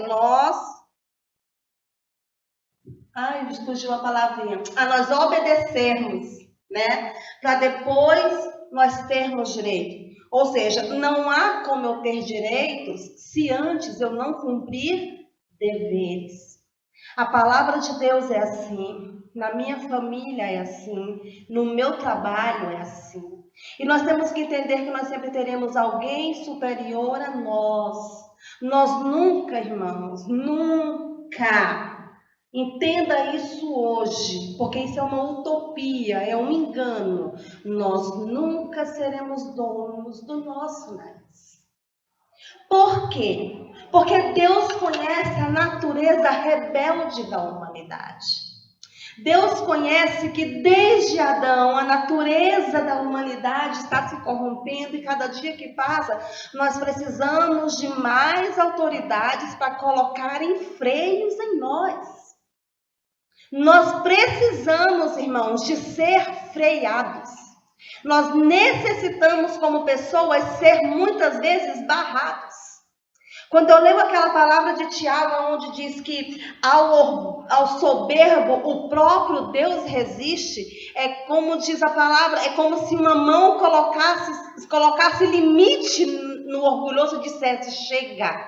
Nós, fugiu a palavrinha, a nós obedecermos, né? Para depois nós termos direito. Ou seja, não há como eu ter direitos se antes eu não cumprir deveres. A palavra de Deus é assim, na minha família é assim, no meu trabalho é assim. E nós temos que entender que nós sempre teremos alguém superior a nós. Nós nunca, irmãos, nunca. Entenda isso hoje, porque isso é uma utopia, é um engano. Nós nunca seremos donos do nosso nariz. Por quê? Porque Deus conhece a natureza rebelde da humanidade. Deus conhece que desde Adão a natureza da humanidade está se corrompendo e cada dia que passa nós precisamos de mais autoridades para colocarem freios em nós. Nós precisamos, irmãos, de ser freados. Nós necessitamos, como pessoas, ser muitas vezes barrados. Quando eu leio aquela palavra de Tiago, onde diz que ao soberbo o próprio Deus resiste, é como diz a palavra, é como se uma mão colocasse limite no orgulhoso e dissesse, chega.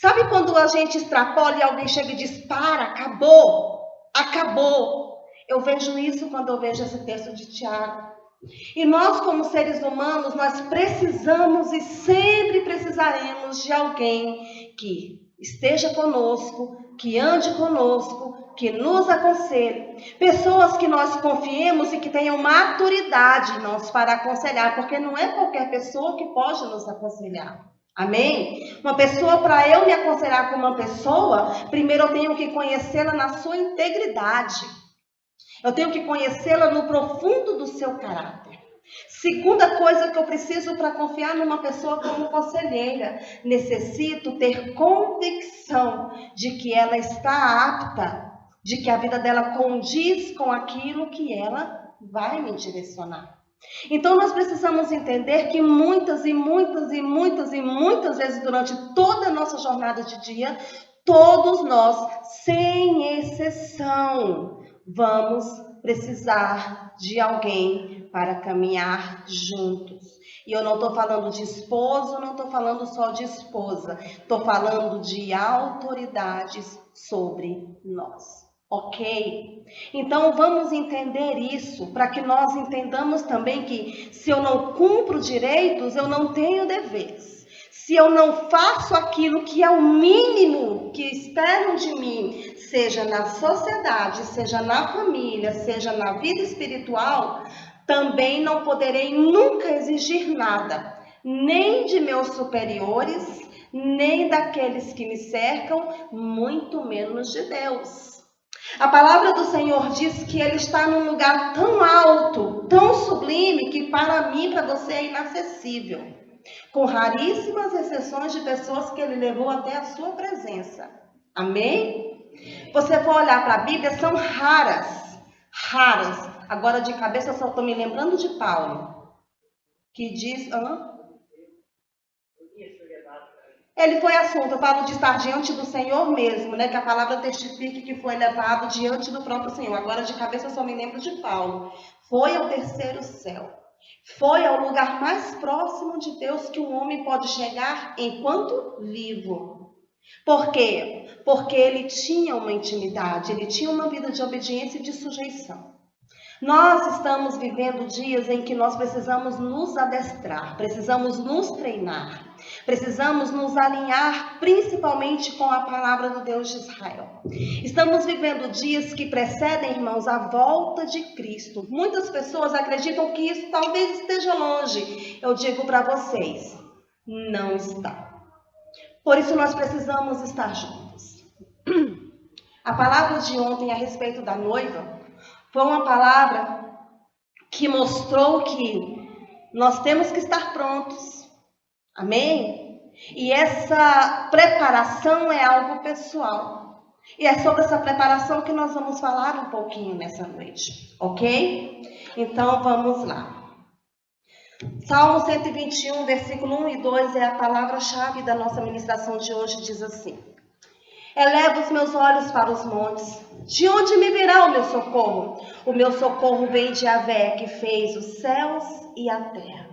Sabe quando a gente extrapola e alguém chega e diz, para, acabou, acabou. Eu vejo isso quando eu vejo esse texto de Tiago. E nós, como seres humanos, nós precisamos e sempre precisaremos de alguém que esteja conosco, que ande conosco, que nos aconselhe. Pessoas que nós confiemos e que tenham maturidade, irmãos, para aconselhar, porque não é qualquer pessoa que pode nos aconselhar. Amém? Uma pessoa, para eu me aconselhar com uma pessoa, primeiro eu tenho que conhecê-la na sua integridade. Eu tenho que conhecê-la no profundo do seu caráter. Segunda coisa que eu preciso para confiar numa pessoa como conselheira, necessito ter convicção de que ela está apta, de que a vida dela condiz com aquilo que ela vai me direcionar. Então nós precisamos entender que muitas vezes durante toda a nossa jornada de dia, todos nós, sem exceção, vamos precisar de alguém para caminhar juntos. E eu não estou falando de esposo, não estou falando só de esposa, estou falando de autoridades sobre nós. Ok? Então vamos entender isso, para que nós entendamos também que se eu não cumpro direitos, eu não tenho deveres. Se eu não faço aquilo que é o mínimo que esperam de mim, seja na sociedade, seja na família, seja na vida espiritual, também não poderei nunca exigir nada, nem de meus superiores, nem daqueles que me cercam, muito menos de Deus. A palavra do Senhor diz que Ele está num lugar tão alto, tão sublime, que para mim, para você é inacessível. Com raríssimas exceções de pessoas que Ele levou até a sua presença. Amém? Você for olhar para a Bíblia, são raras. Agora de cabeça eu só estou me lembrando de Paulo, que diz... Ele foi assunto, eu falo de estar diante do Senhor mesmo, né? Que a palavra testifique que foi levado diante do próprio Senhor. Agora de cabeça eu só me lembro de Paulo. Foi ao terceiro céu. Foi ao lugar mais próximo de Deus que um homem pode chegar enquanto vivo. Por quê? Porque ele tinha uma intimidade, ele tinha uma vida de obediência e de sujeição. Nós estamos vivendo dias em que nós precisamos nos adestrar, precisamos nos treinar, precisamos nos alinhar principalmente com a palavra do Deus de Israel. Estamos vivendo dias que precedem, irmãos, a volta de Cristo. Muitas pessoas acreditam que isso talvez esteja longe. Eu digo para vocês, não está. Por isso nós precisamos estar juntos. A palavra de ontem a respeito da noiva foi uma palavra que mostrou que nós temos que estar prontos. Amém? E essa preparação é algo pessoal. E é sobre essa preparação que nós vamos falar um pouquinho nessa noite. Ok? Então vamos lá. Salmo 121, versículo 1 e 2 é a palavra-chave da nossa ministração de hoje, diz assim: Elevo os meus olhos para os montes. De onde me virá o meu socorro? O meu socorro vem de Yahvé, que fez os céus e a terra.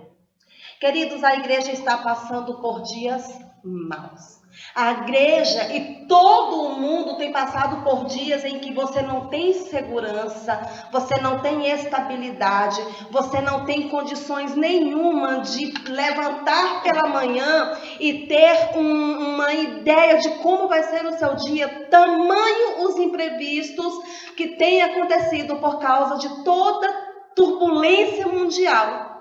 Queridos, a igreja está passando por dias maus. A igreja e todo o mundo tem passado por dias em que você não tem segurança, você não tem estabilidade, você não tem condições nenhuma de levantar pela manhã e ter uma ideia de como vai ser o seu dia, tamanho os imprevistos que têm acontecido por causa de toda turbulência mundial.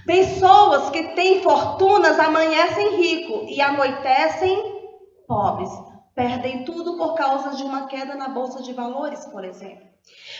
Pessoas que têm fortunas amanhecem ricos e anoitecem pobres. Perdem tudo por causa de uma queda na bolsa de valores, por exemplo.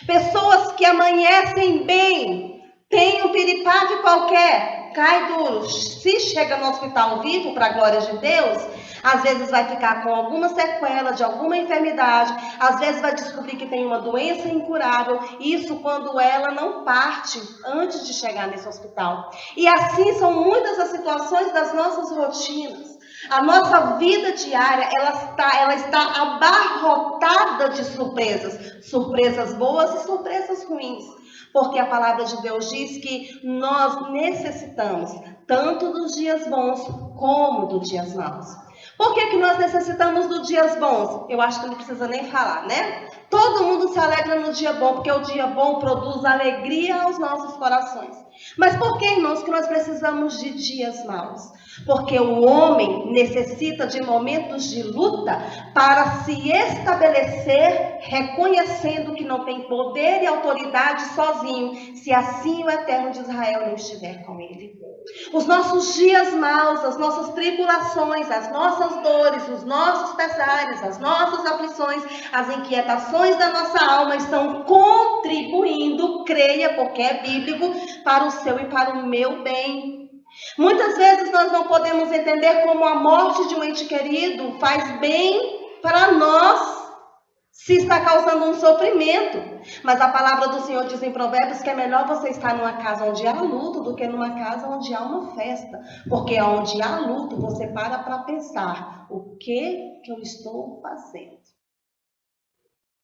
Pessoas que amanhecem bem, têm um piripaque qualquer, cai duro. Se chega no hospital vivo, para a glória de Deus, às vezes vai ficar com alguma sequela de alguma enfermidade, às vezes vai descobrir que tem uma doença incurável, isso quando ela não parte antes de chegar nesse hospital. E assim são muitas as situações das nossas rotinas. A nossa vida diária, ela está abarrotada de surpresas boas e surpresas ruins. Porque a palavra de Deus diz que nós necessitamos tanto dos dias bons como dos dias maus. Por que nós necessitamos dos dias bons? Eu acho que não precisa nem falar, né? Todo mundo se alegra no dia bom, porque o dia bom produz alegria aos nossos corações. Mas por que, irmãos, que nós precisamos de dias maus? Porque o homem necessita de momentos de luta para se estabelecer, reconhecendo que não tem poder e autoridade sozinho, se assim o Eterno de Israel não estiver com ele. Os nossos dias maus, as nossas tribulações, as nossas dores, os nossos pesares, as nossas aflições, as inquietações da nossa alma estão contribuindo, creia, porque é bíblico, para o seu e para o meu bem. Muitas vezes nós não podemos entender como a morte de um ente querido faz bem para nós, se está causando um sofrimento. Mas a palavra do Senhor diz em Provérbios que é melhor você estar numa casa onde há luto do que numa casa onde há uma festa. Porque onde há luto, você para pensar, o que eu estou fazendo?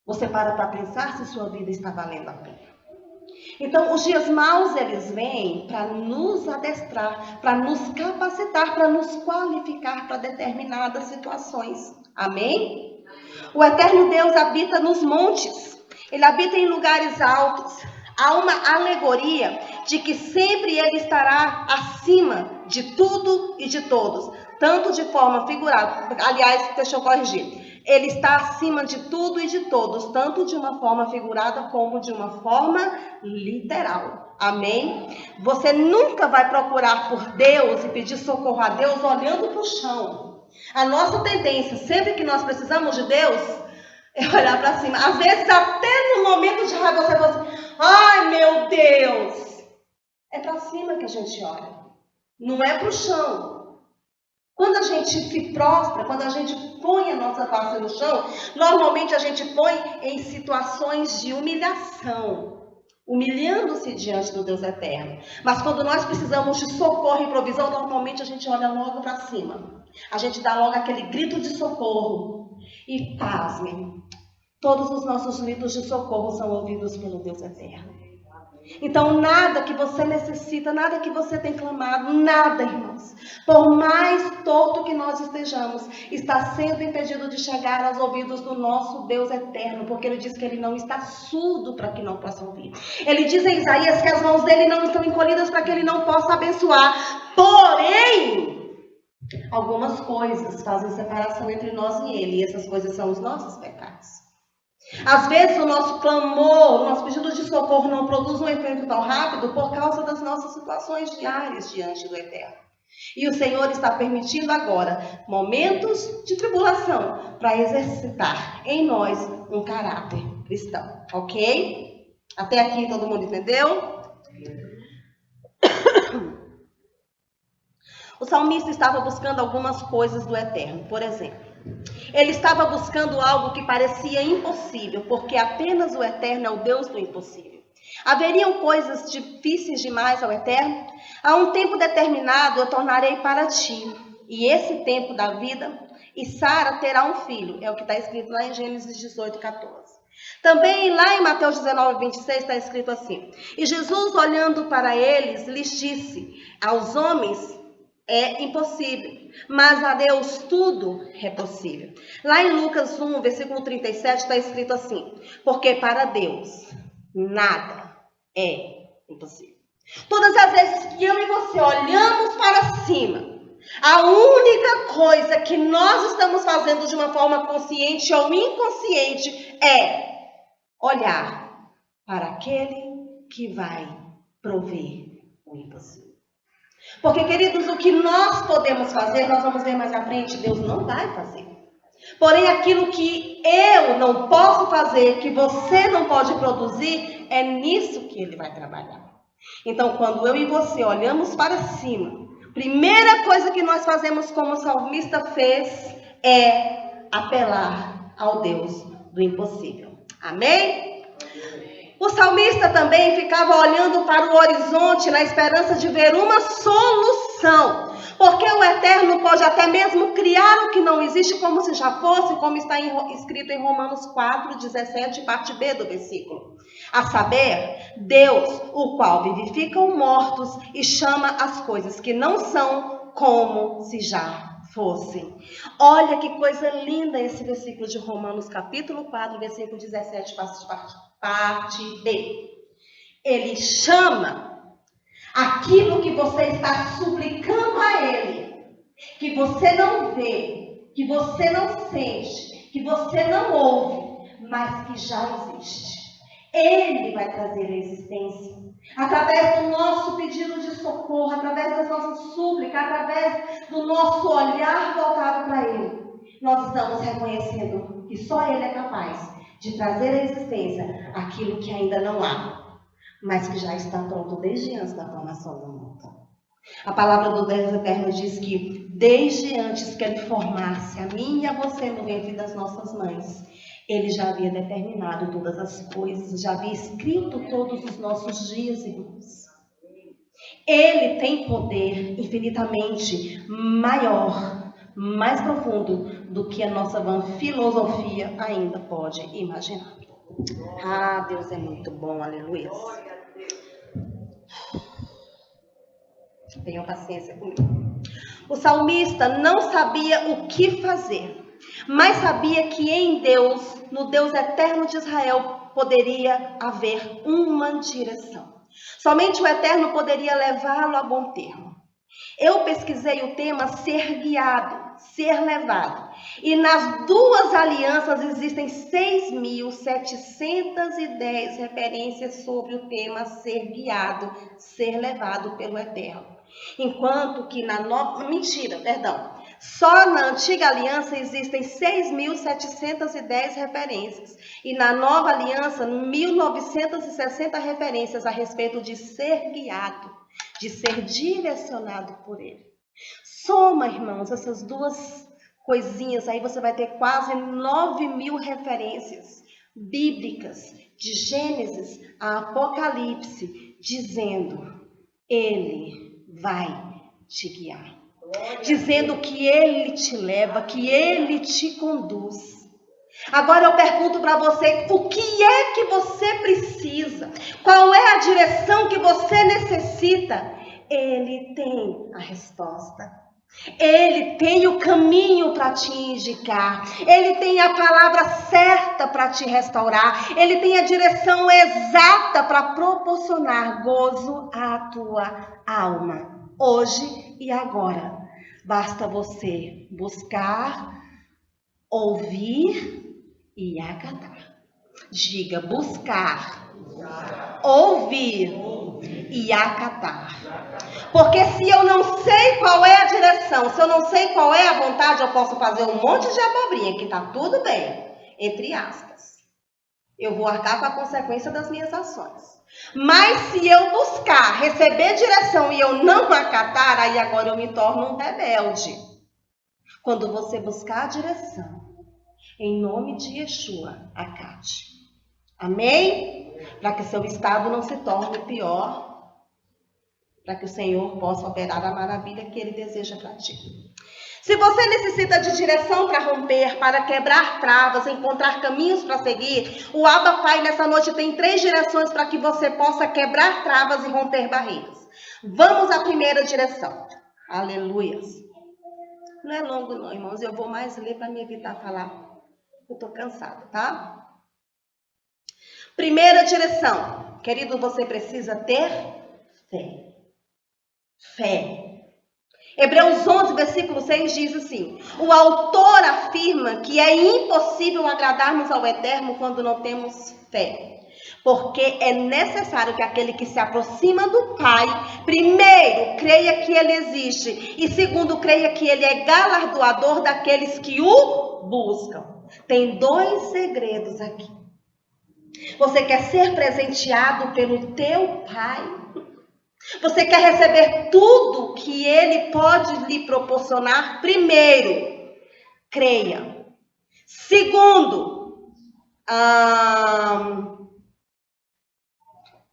Você para pensar se sua vida está valendo a pena. Então, os dias maus, eles vêm para nos adestrar, para nos capacitar, para nos qualificar para determinadas situações. Amém? O eterno Deus habita nos montes, ele habita em lugares altos. Há uma alegoria de que sempre ele estará acima de tudo e de todos, tanto de forma figurada, aliás, deixa eu corrigir. Ele está acima de tudo e de todos, tanto de uma forma figurada como de uma forma literal. Amém? Você nunca vai procurar por Deus e pedir socorro a Deus olhando para o chão. A nossa tendência, sempre que nós precisamos de Deus, é olhar para cima. Às vezes, até no momento de raiva, você fala assim, ai meu Deus! É para cima que a gente olha, não é para o chão. Quando a gente se prostra, quando a gente põe a nossa face no chão, normalmente a gente põe em situações de humilhação, humilhando-se diante do Deus eterno. Mas quando nós precisamos de socorro e provisão, normalmente a gente olha logo para cima. A gente dá logo aquele grito de socorro. E pasmem, todos os nossos gritos de socorro são ouvidos pelo Deus eterno. Então, nada que você necessita, nada que você tem clamado, nada, irmãos, por mais torto que nós estejamos, está sendo impedido de chegar aos ouvidos do nosso Deus eterno, porque ele diz que ele não está surdo para que não possa ouvir. Ele diz em Isaías que as mãos dele não estão encolhidas para que ele não possa abençoar. Porém, algumas coisas fazem separação entre nós e ele, e essas coisas são os nossos pecados. Às vezes o nosso clamor, o nosso pedido de socorro não produz um efeito tão rápido por causa das nossas situações diárias diante do Eterno. E o Senhor está permitindo agora momentos de tribulação para exercitar em nós um caráter cristão, ok? Até aqui todo mundo entendeu? O salmista estava buscando algumas coisas do Eterno, por exemplo. Ele estava buscando algo que parecia impossível, porque apenas o Eterno é o Deus do impossível. Haveriam coisas difíceis demais ao Eterno? A um tempo determinado eu tornarei para ti. E esse tempo da vida, e Sara terá um filho. É o que está escrito lá em Gênesis 18, 14. Também lá em Mateus 19, 26 está escrito assim: e Jesus, olhando para eles, lhes disse: aos homens é impossível, mas a Deus tudo é possível. Lá em Lucas 1, versículo 37 está escrito assim: porque para Deus nada é impossível. Todas as vezes que eu e você olhamos para cima, a única coisa que nós estamos fazendo de uma forma consciente ou inconsciente é olhar para aquele que vai prover o impossível. Porque, queridos, o que nós podemos fazer, nós vamos ver mais à frente, Deus não vai fazer. Porém, aquilo que eu não posso fazer, que você não pode produzir, é nisso que Ele vai trabalhar. Então, quando eu e você olhamos para cima, primeira coisa que nós fazemos como o salmista fez é apelar ao Deus do impossível. Amém? O salmista também ficava olhando para o horizonte na esperança de ver uma solução. Porque o Eterno pode até mesmo criar o que não existe como se já fosse, como está escrito em Romanos 4, 17, parte B do versículo. A saber, Deus, o qual vivifica os mortos e chama as coisas que não são como se já fossem. Olha que coisa linda esse versículo de Romanos capítulo 4, versículo 17, parte B. Ele chama aquilo que você está suplicando a Ele, que você não vê, que você não sente, que você não ouve, mas que já existe. Ele vai trazer a existência. Através do nosso pedido de socorro, através das nossas súplicas, através do nosso olhar voltado para Ele, nós estamos reconhecendo que só Ele é capaz de trazer à existência aquilo que ainda não há, mas que já está pronto desde antes da formação do mundo. A palavra do Deus Eterno diz que desde antes que Ele formasse a mim e a você no ventre das nossas mães, Ele já havia determinado todas as coisas, já havia escrito todos os nossos dias, irmãos. Ele tem poder infinitamente maior, mais profundo do que a nossa vã filosofia ainda pode imaginar. Ah, Deus é muito bom, aleluia. Tenham paciência comigo. O salmista não sabia o que fazer, mas sabia que em Deus, no Deus eterno de Israel, poderia haver uma direção. Somente o Eterno poderia levá-lo a bom termo. Eu pesquisei o tema ser guiado, ser levado. E nas duas alianças existem 6.710 referências sobre o tema ser guiado, ser levado pelo Eterno. Enquanto que só na antiga aliança existem 6.710 referências. E na nova aliança, 1.960 referências a respeito de ser guiado, de ser direcionado por Ele. Soma, irmãos, essas duas coisinhas, aí você vai ter quase 9.000 referências bíblicas, de Gênesis a Apocalipse, dizendo: Ele vai te guiar. Dizendo que Ele te leva, que Ele te conduz. Agora eu pergunto para você, o que é que você precisa? Qual é a direção que você necessita? Ele tem a resposta. Ele tem o caminho para te indicar. Ele tem a palavra certa para te restaurar. Ele tem a direção exata para proporcionar gozo à tua alma, hoje e agora. Basta você buscar, ouvir e acatar. Diga: buscar, ouvir e acatar. Porque se eu não sei qual é a direção, se eu não sei qual é a vontade, eu posso fazer um monte de abobrinha, que está tudo bem, entre aspas. Eu vou arcar com a consequência das minhas ações. Mas se eu buscar, receber direção e eu não acatar, aí agora eu me torno um rebelde. Quando você buscar a direção, em nome de Yeshua, acate. Amém? Para que seu estado não se torne pior, para que o Senhor possa operar a maravilha que Ele deseja para ti. Se você necessita de direção para romper, para quebrar travas, encontrar caminhos para seguir, o Abba Pai nessa noite tem 3 direções para que você possa quebrar travas e romper barreiras. Vamos à primeira direção. Aleluias. Não é longo não, irmãos. Eu vou mais ler para me evitar falar. Eu estou cansada, tá? Primeira direção. Querido, você precisa ter fé. Fé. Hebreus 11, versículo 6 diz assim: o autor afirma que é impossível agradarmos ao Eterno quando não temos fé. Porque é necessário que aquele que se aproxima do Pai, primeiro, creia que Ele existe. E segundo, creia que Ele é galardoador daqueles que o buscam. Tem 2 segredos aqui. Você quer ser presenteado pelo teu Pai? Você quer receber tudo que Ele pode lhe proporcionar? Primeiro, creia. Segundo,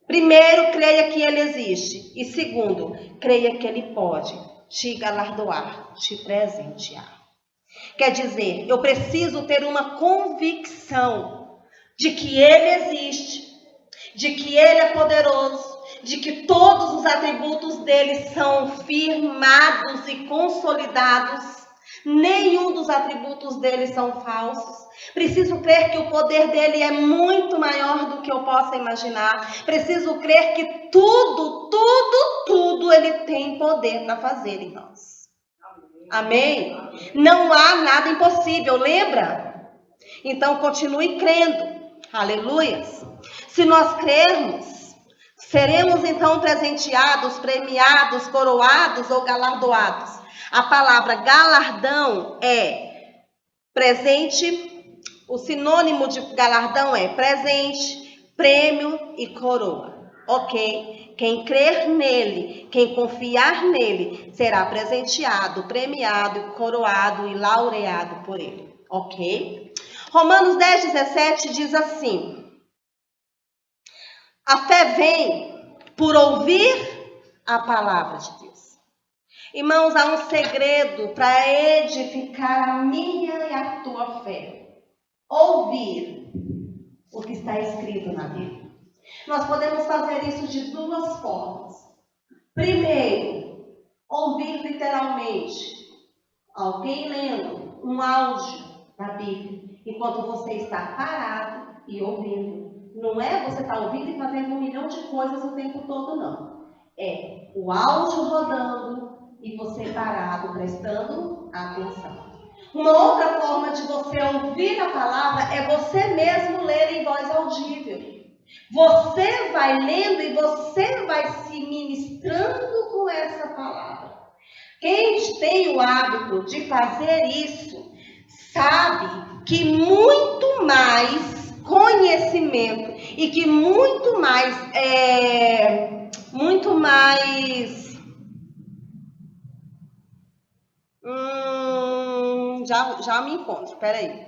primeiro, creia que Ele existe. E segundo, creia que Ele pode te galardoar, te presentear. Quer dizer, eu preciso ter uma convicção de que Ele existe, de que Ele é poderoso, de que todos os atributos dele são firmados e consolidados. Nenhum dos atributos dele são falsos. Preciso crer que o poder dele é muito maior do que eu possa imaginar. Preciso crer que tudo ele tem poder para fazer, irmãos. Amém? Não há nada impossível, lembra? Então continue crendo. Aleluias. Se nós crermos, seremos então presenteados, premiados, coroados ou galardoados. A palavra galardão é presente, o sinônimo de galardão é presente, prêmio e coroa. Ok? Quem crer nele, quem confiar nele, será presenteado, premiado, coroado e laureado por ele. Ok? Romanos 10:17 diz assim: a fé vem por ouvir a palavra de Deus. Irmãos, há um segredo para edificar a minha e a tua fé. Ouvir o que está escrito na Bíblia. Nós podemos fazer isso de 2 formas. Primeiro, ouvir literalmente alguém lendo um áudio da Bíblia, enquanto você está parado e ouvindo. Não é você estar ouvindo e fazendo 1 milhão de coisas o tempo todo, não. É o áudio rodando e você parado, prestando atenção. Uma outra forma de você ouvir a palavra é você mesmo ler em voz audível. Você vai lendo e você vai se ministrando com essa palavra. Quem tem o hábito de fazer isso, sabe que muito mais conhecimento e que muito mais já me encontro, peraí.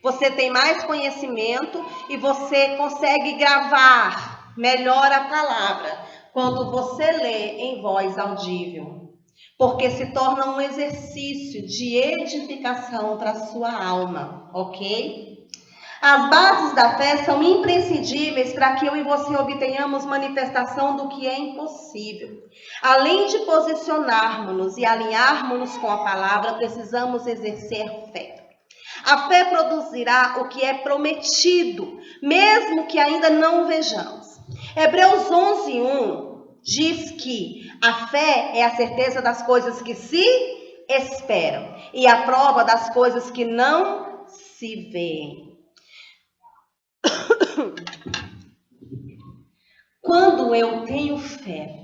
Você tem mais conhecimento e você consegue gravar melhor a palavra quando você lê em voz audível. Porque se torna um exercício de edificação para a sua alma, ok? As bases da fé são imprescindíveis para que eu e você obtenhamos manifestação do que é impossível. Além de posicionarmos-nos e alinharmos-nos com a palavra, precisamos exercer fé. A fé produzirá o que é prometido, mesmo que ainda não o vejamos. Hebreus 11:1 diz que a fé é a certeza das coisas que se esperam e a prova das coisas que não se veem. Quando eu tenho fé,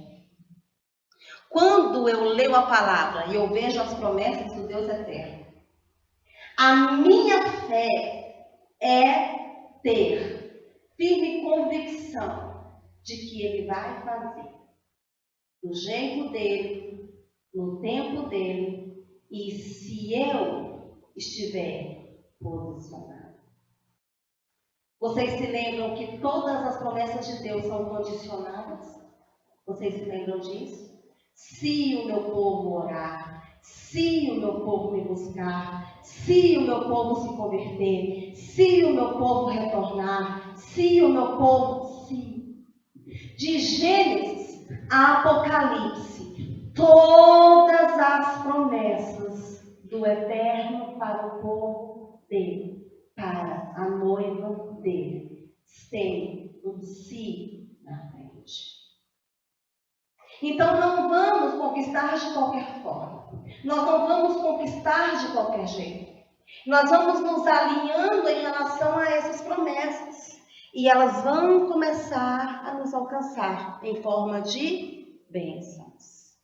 quando eu leio a palavra e eu vejo as promessas do Deus eterno, a minha fé é ter firme convicção de que Ele vai fazer do jeito dele, no tempo dele, e se eu estiver posicionado. Vocês se lembram que todas as promessas de Deus são condicionadas? Vocês se lembram disso? Se o meu povo orar, Se o meu povo me buscar, se o meu povo se converter, se o meu povo retornar, se o meu povo, se. De Gênesis a Apocalipse, todas as promessas do Eterno para o povo dele, para a noiva dele, tem um si na frente. Então não vamos conquistar de qualquer forma. Nós não vamos conquistar de qualquer jeito. Nós vamos nos alinhando em relação a essas promessas. E elas vão começar a nos alcançar em forma de bênçãos.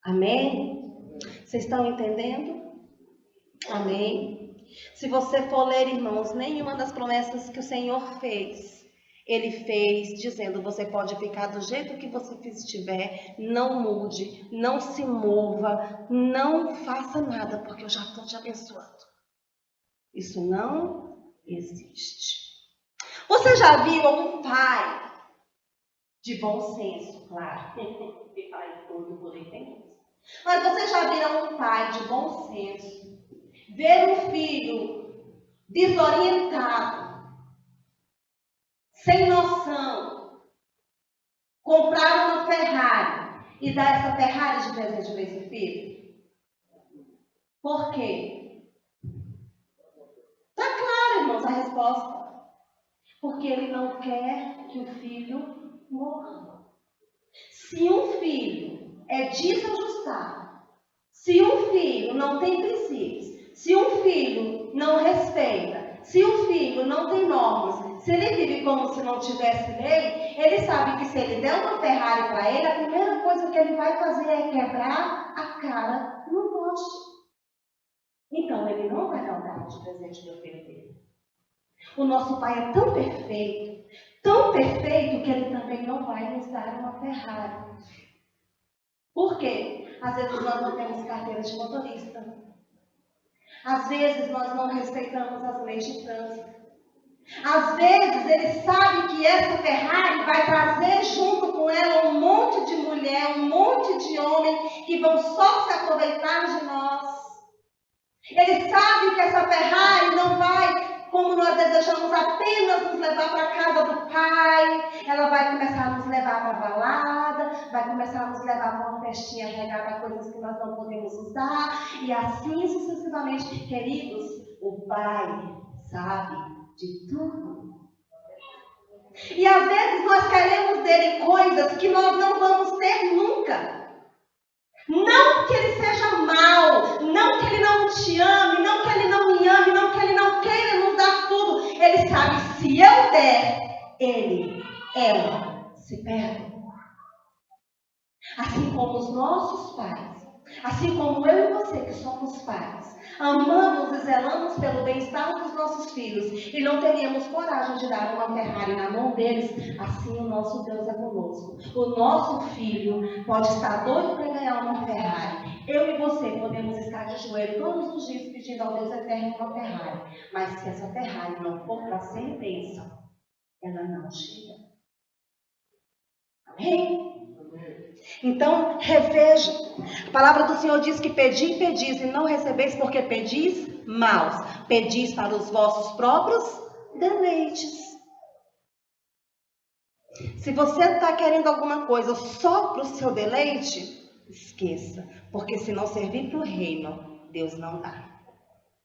Amém? Vocês estão entendendo? Amém? Se você for ler, irmãos, nenhuma das promessas que o Senhor fez, Ele fez dizendo, você pode ficar do jeito que você estiver, não mude, não se mova, não faça nada, porque eu já estou te abençoando. Isso não existe. Você já viu algum pai de bom senso, claro, porque pai todo poder tem isso. Mas você já viu algum pai de bom senso ver um filho desorientado, sem noção, comprar uma Ferrari e dar essa Ferrari de presente para esse filho? Por quê? Está claro, irmãos, a resposta. Porque ele não quer que o filho morra. Se um filho é desajustado, se um filho não tem princípios, se um filho não respeita, se um filho não tem normas, se ele vive como se não tivesse lei, ele sabe que se ele der uma Ferrari para ele, a primeira coisa que ele vai fazer é quebrar a cara no poste. Então ele não vai dar um carro de presente para o filho dele. O nosso Pai é tão perfeito que Ele também não vai nos dar uma Ferrari. Por quê? Às vezes nós não temos carteira de motorista. Às vezes nós não respeitamos as leis de trânsito. Às vezes Ele sabe que essa Ferrari vai trazer junto com ela um monte de mulher, um monte de homem que vão só se aproveitar de nós. Ele sabe que essa Ferrari não vai, como nós desejamos, apenas nos levar para a casa do Pai. Ela vai começar a nos levar para a balada, vai começar a nos levar para uma festinha regada a coisas que nós não podemos usar, e assim sucessivamente. Queridos, o Pai sabe de tudo. E às vezes nós queremos dele coisas que nós não vamos ter nunca. Não que ele seja mau, não que ele não te ame, não que ele não me ame, não que ele não queira nos dar tudo. Ele sabe, se eu der, ela se perde. Assim como os nossos pais, assim como eu e você que somos pais, amamos e zelamos pelo bem-estar dos nossos filhos e não teríamos coragem de dar uma Ferrari na mão deles, assim o nosso Deus é conosco. O nosso filho pode estar doido para ganhar uma Ferrari. Eu e você podemos estar de joelho todos os dias pedindo ao Deus eterno uma Ferrari, mas se essa Ferrari não for para ser bênção, ela não chega. Amém? Então, reveja. A palavra do Senhor diz que pedi e pedis e não recebeis porque pedis maus. Pedis para os vossos próprios deleites. Se você está querendo alguma coisa só para o seu deleite, esqueça. Porque se não servir para o reino, Deus não dá.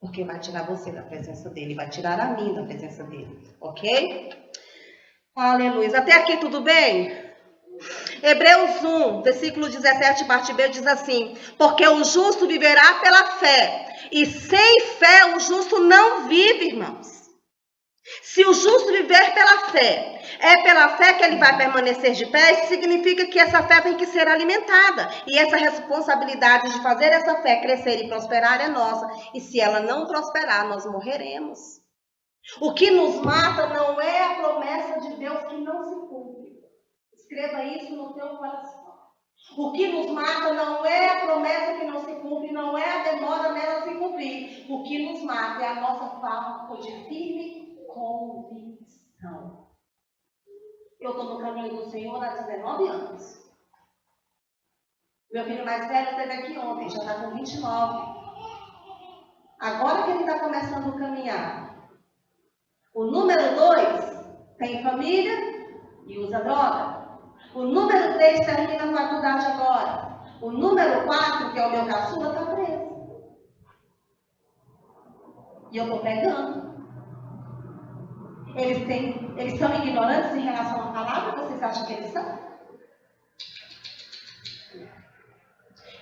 Porque vai tirar você da presença dele, vai tirar a mim da presença dele. Ok? Aleluia. Até aqui tudo bem? Hebreus 1, versículo 17, parte B, diz assim: porque o justo viverá pela fé, e sem fé o justo não vive, irmãos. Se o justo viver pela fé, é pela fé que ele vai permanecer de pé, isso significa que essa fé tem que ser alimentada, e essa responsabilidade de fazer essa fé crescer e prosperar é nossa, e se ela não prosperar, nós morreremos. O que nos mata não é a promessa de Deus que não se cumpre. Escreva isso no teu coração. O que nos mata não é a promessa que não se cumpre, não é a demora nela se cumprir. O que nos mata é a nossa falta de firme convicção. Eu estou no caminho do Senhor há 19 anos. Meu filho mais velho esteve aqui ontem, já está com 29. Agora que ele está começando a caminhar. O número 2 tem família e usa droga. O número 3 termina a faculdade agora. O número 4, que é o meu caçula, está preso. E eu estou pegando. Eles são ignorantes em relação à palavra? Vocês acham que eles são?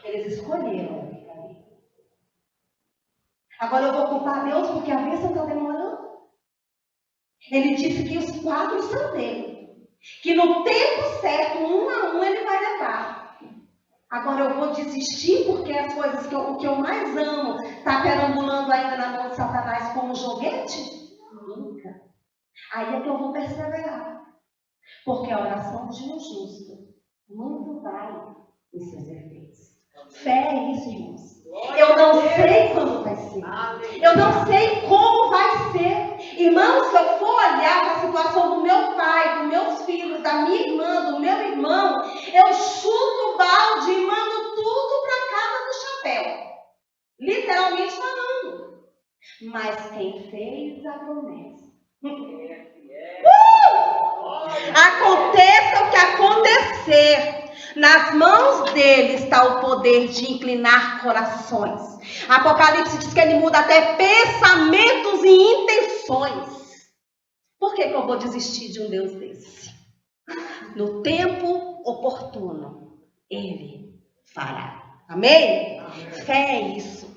Eles escolheram. Agora eu vou culpar Deus porque a bênção está demorando. Ele disse que os 4 são dele. Que no tempo certo, um a um, ele vai levar. Agora eu vou desistir porque as coisas que eu mais amo está perambulando ainda na mão de Satanás como joguete? Nunca. Aí é que eu vou perseverar. Porque a oração de um justo muito vale os seus efeitos. Fé é isso, irmãos. Eu não sei quando vai ser. Eu não sei como vai ser. Irmãos, se eu for olhar para a situação do meu pai, dos meus filhos, da minha irmã, do meu irmão, eu chuto o balde e mando tudo para a casa do chapéu. Literalmente falando. Mas quem fez a promessa. Aconteça o que acontecer. Nas mãos dele está o poder de inclinar corações. Apocalipse diz que ele muda até pensamentos e intenções. Por que eu vou desistir de um Deus desse? No tempo oportuno, ele fará. Amém? Fé é isso.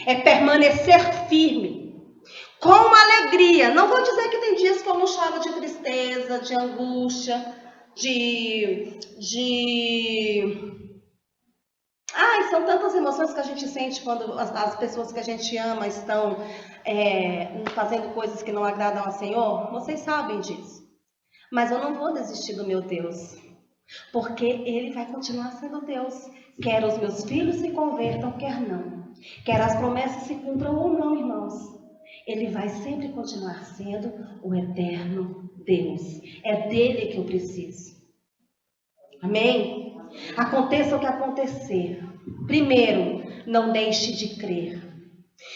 É permanecer firme. Com alegria. Não vou dizer que tem dias que eu não choro de tristeza, de angústia, são tantas emoções que a gente sente quando as pessoas que a gente ama estão fazendo coisas que não agradam ao Senhor. Vocês sabem disso. Mas eu não vou desistir do meu Deus. Porque Ele vai continuar sendo Deus. Quer os meus filhos se convertam, quer não. Quer as promessas se cumpram ou não, irmãos. Ele vai sempre continuar sendo o eterno Deus. É dele que eu preciso. Amém? Aconteça o que acontecer. Primeiro, não deixe de crer.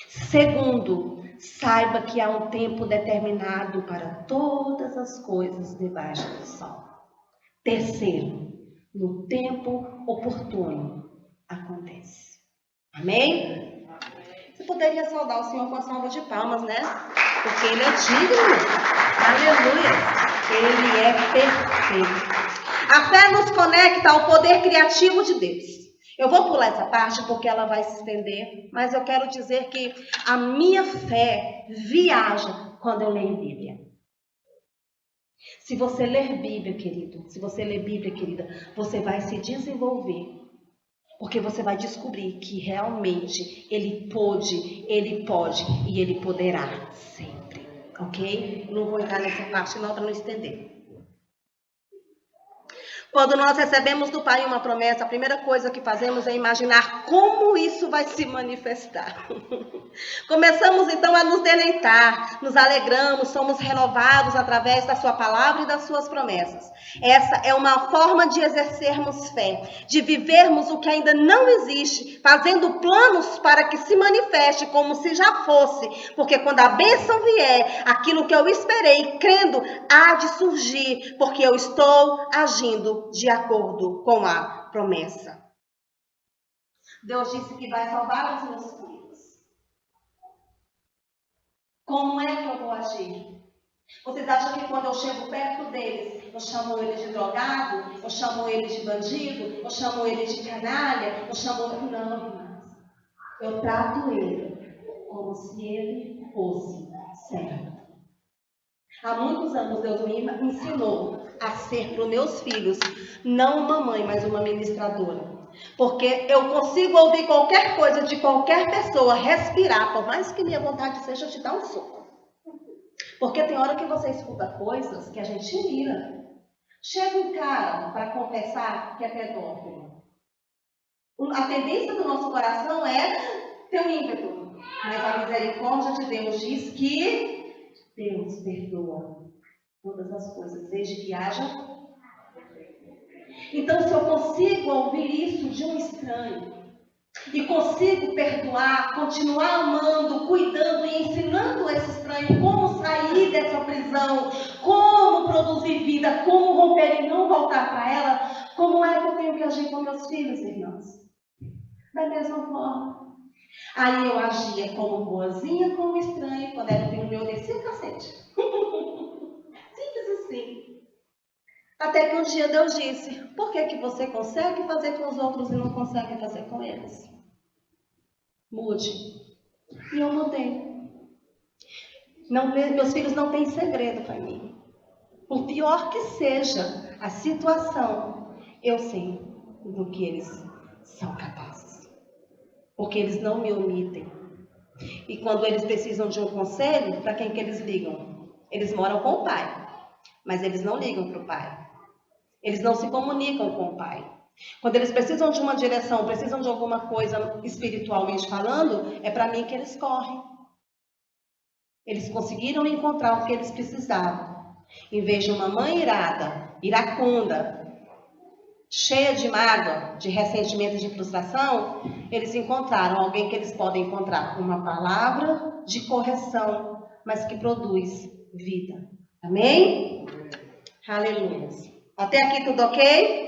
Segundo, saiba que há um tempo determinado para todas as coisas debaixo do sol. Terceiro, no tempo oportuno acontece. Amém? Você poderia saudar o Senhor com a salva de palmas, né? Porque Ele é digno. Aleluia. Ele é perfeito. A fé nos conecta ao poder criativo de Deus. Eu vou pular essa parte porque ela vai se estender, mas eu quero dizer que a minha fé viaja quando eu leio Bíblia. Se você ler Bíblia, querido, querida, você vai se desenvolver. Porque você vai descobrir que realmente Ele pode e Ele poderá sempre. Ok? Não vou entrar nessa parte não para não estender. Quando nós recebemos do Pai uma promessa, a primeira coisa que fazemos é imaginar como isso vai se manifestar. Começamos então a nos deleitar, nos alegramos, somos renovados através da sua palavra e das suas promessas. Essa é uma forma de exercermos fé, de vivermos o que ainda não existe, fazendo planos para que se manifeste como se já fosse, porque quando a bênção vier, aquilo que eu esperei, crendo, há de surgir, porque eu estou agindo de acordo com a promessa. Deus disse que vai salvar os meus filhos. Como é que eu vou agir? Vocês acham que quando eu chego perto deles, eu chamo ele de drogado, eu chamo ele de bandido, eu chamo ele de canalha, eu chamo... Não, irmãos. Eu trato ele como se ele fosse servo. Há muitos anos Deus me ensinou a ser para os meus filhos, não uma mãe, mas uma ministradora. Porque eu consigo ouvir qualquer coisa de qualquer pessoa, respirar, por mais que minha vontade seja de dar um soco. Porque tem hora que você escuta coisas que a gente mira. Chega um cara para confessar que é pedófilo. A tendência do nosso coração é ter um ímpeto. Mas a misericórdia de Deus diz que Deus perdoa todas as coisas, desde que haja. Então, se eu consigo ouvir isso de um estranho, e consigo perdoar, continuar amando, cuidando e ensinando esse estranho como sair dessa prisão, como produzir vida, como romper e não voltar para ela, como é que eu tenho que agir com meus filhos, irmãos? Da mesma forma. Aí eu agia como boazinha, como estranha, quando era filho meu, eu descia o cacete. Simples assim. Até que um dia Deus disse: por que você consegue fazer com os outros e não consegue fazer com eles? Mude. E eu mudei. Não, meus filhos não têm segredo para mim. Por pior que seja a situação, eu sei do que eles são capazes. Porque eles não me omitem. E quando eles precisam de um conselho, para quem que eles ligam? Eles moram com o pai, mas eles não ligam para o pai. Eles não se comunicam com o pai. Quando eles precisam de uma direção, precisam de alguma coisa espiritualmente falando, é para mim que eles correm. Eles conseguiram encontrar o que eles precisavam. Em vez de uma mãe irada, iracunda, cheia de mágoa, de ressentimento e de frustração, eles encontraram alguém que eles podem encontrar uma palavra de correção, mas que produz vida. Amém? Aleluia. Até aqui tudo ok?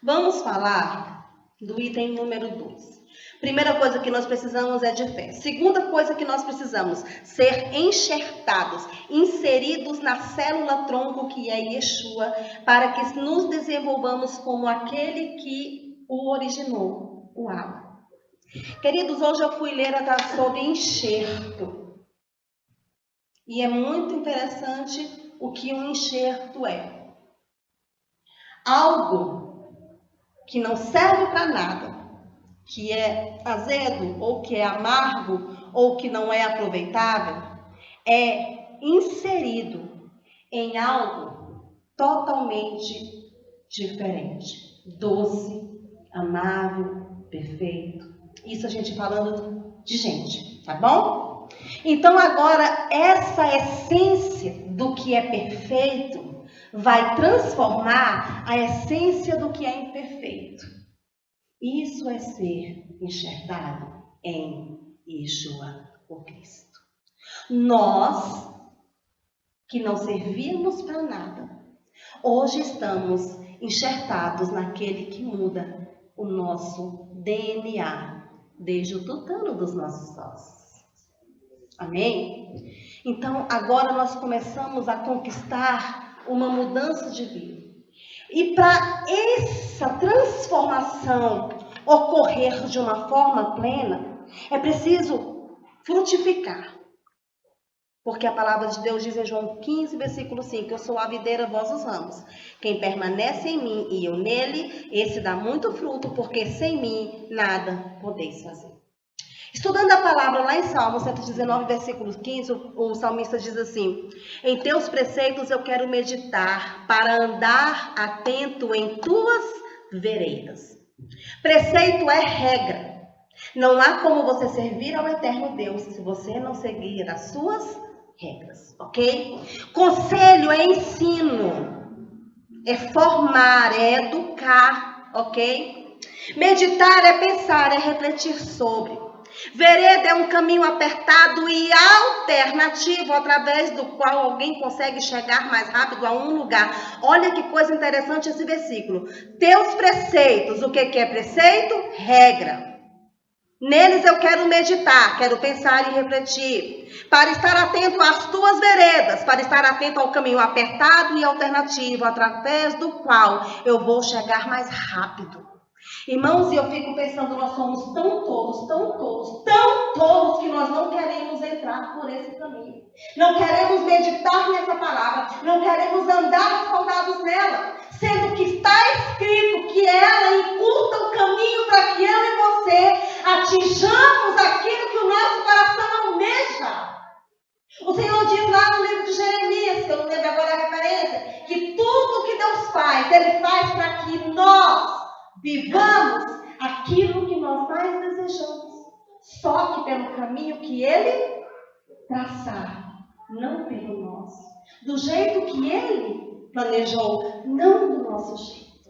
Vamos falar do item número 2. Primeira coisa que nós precisamos é de fé. Segunda coisa que nós precisamos, ser enxertados, inseridos na célula-tronco que é Yeshua, para que nos desenvolvamos como aquele que o originou, o Abba. Queridos, hoje eu fui ler sobre enxerto. E é muito interessante o que um enxerto é. Algo que não serve para nada, que é azedo, ou que é amargo, ou que não é aproveitável, é inserido em algo totalmente diferente. Doce, amável, perfeito. Isso a gente falando de gente, tá bom? Então agora, essa essência do que é perfeito vai transformar a essência do que é imperfeito. Isso é ser enxertado em Yeshua, o Cristo. Nós, que não servíamos para nada, hoje estamos enxertados naquele que muda o nosso DNA, desde o tutano dos nossos ossos. Amém? Então, agora nós começamos a conquistar uma mudança de vida. E para essa transformação ocorrer de uma forma plena, é preciso frutificar. Porque a palavra de Deus diz em João 15, versículo 5, eu sou a videira, vós os ramos. Quem permanece em mim e eu nele, esse dá muito fruto, porque sem mim nada podeis fazer. Estudando a palavra lá em Salmo 119, versículo 15, o salmista diz assim: em teus preceitos eu quero meditar, para andar atento em tuas veredas. Preceito é regra. Não há como você servir ao eterno Deus se você não seguir as suas regras, ok? Conselho é ensino, é formar, é educar, ok? Meditar é pensar, é refletir sobre. Vereda é um caminho apertado e alternativo através do qual alguém consegue chegar mais rápido a um lugar. Olha que coisa interessante esse versículo. Teus preceitos, o que é preceito? Regra. Neles eu quero meditar, quero pensar e refletir. Para estar atento às tuas veredas, para estar atento ao caminho apertado e alternativo através do qual eu vou chegar mais rápido. Irmãos, e eu fico pensando, nós somos tão tolos, que nós não queremos entrar por esse caminho. Não queremos meditar nessa palavra, não queremos andar respaldados nela, sendo que está escrito que ela encurta o caminho para que eu e você atinjamos aquilo que o nosso coração almeja. O Senhor diz lá no livro de Jeremias, que eu não lembro agora a referência, que tudo que Deus faz, Ele faz para que nós vivamos aquilo que nós mais desejamos, só que pelo caminho que Ele traçar, não pelo nosso. Do jeito que Ele planejou, não do nosso jeito.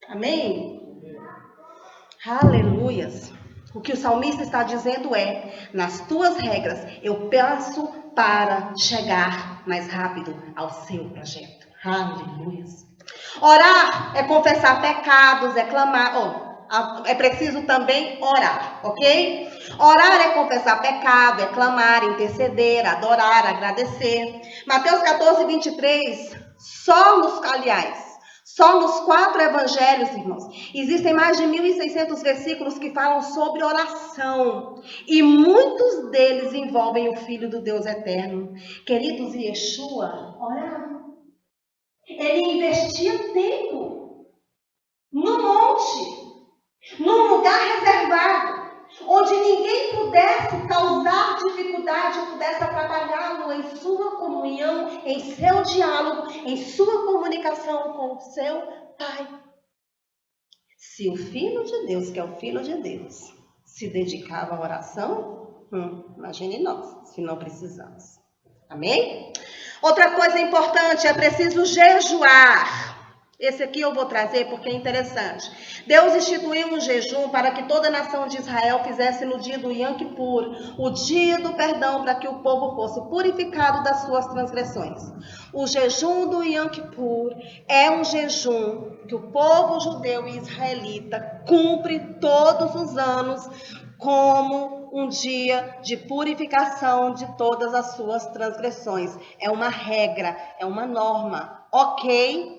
Amém? Aleluias. O que o salmista está dizendo é: nas tuas regras eu peço para chegar mais rápido ao seu projeto. Aleluias. Orar é confessar pecados, é clamar. É preciso também orar, ok? Orar é confessar pecado, é clamar, interceder, adorar, agradecer. Mateus 14, 23, só nos 4 evangelhos, irmãos, existem mais de 1.600 versículos que falam sobre oração. E muitos deles envolvem o Filho do Deus eterno. Queridos, Yeshua orava. Ele investia tempo no monte, num lugar reservado, onde ninguém pudesse causar dificuldade, pudesse atrapalhá-lo em sua comunhão, em seu diálogo, em sua comunicação com o seu Pai. Se o Filho de Deus, que é o Filho de Deus, se dedicava à oração, imagine nós, se não precisamos. Amém? Outra coisa importante, é preciso jejuar. Esse aqui eu vou trazer porque é interessante. Deus instituiu um jejum para que toda a nação de Israel fizesse no dia do Yom Kippur, o dia do perdão, para que o povo fosse purificado das suas transgressões. O jejum do Yom Kippur é um jejum que o povo judeu e israelita cumpre todos os anos como um dia de purificação de todas as suas transgressões. É uma regra, é uma norma, ok?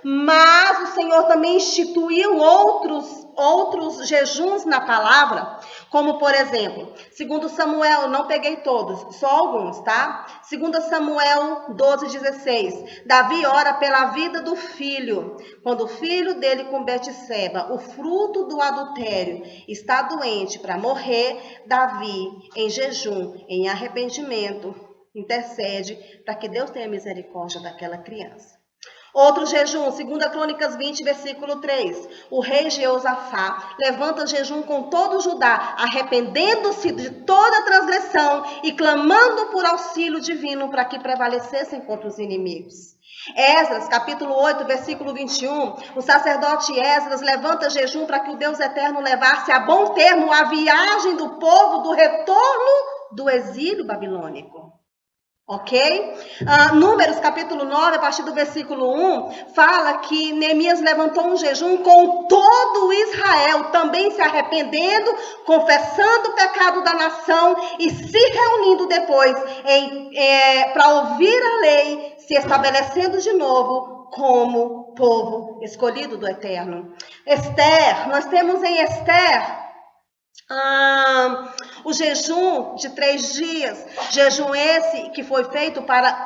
Mas o Senhor também instituiu outros jejuns na palavra, como por exemplo, 2 Samuel, não peguei todos, só alguns, tá? 2 Samuel 12:16, Davi ora pela vida do filho, quando o filho dele com Betseba, o fruto do adultério, está doente para morrer, Davi, em jejum, em arrependimento, intercede para que Deus tenha misericórdia daquela criança. Outro jejum, 2 Crônicas 20, versículo 3. O rei Jeosafá levanta jejum com todo Judá, arrependendo-se de toda transgressão e clamando por auxílio divino para que prevalecessem contra os inimigos. Esdras, capítulo 8, versículo 21. O sacerdote Esdras levanta jejum para que o Deus eterno levasse a bom termo a viagem do povo do retorno do exílio babilônico. Ok? Números, capítulo 9, a partir do versículo 1, fala que Neemias levantou um jejum com todo Israel, também se arrependendo, confessando o pecado da nação e se reunindo depois para ouvir a lei, se estabelecendo de novo como povo escolhido do Eterno. Esther, nós temos em Esther o jejum de 3 dias, jejum esse que foi feito para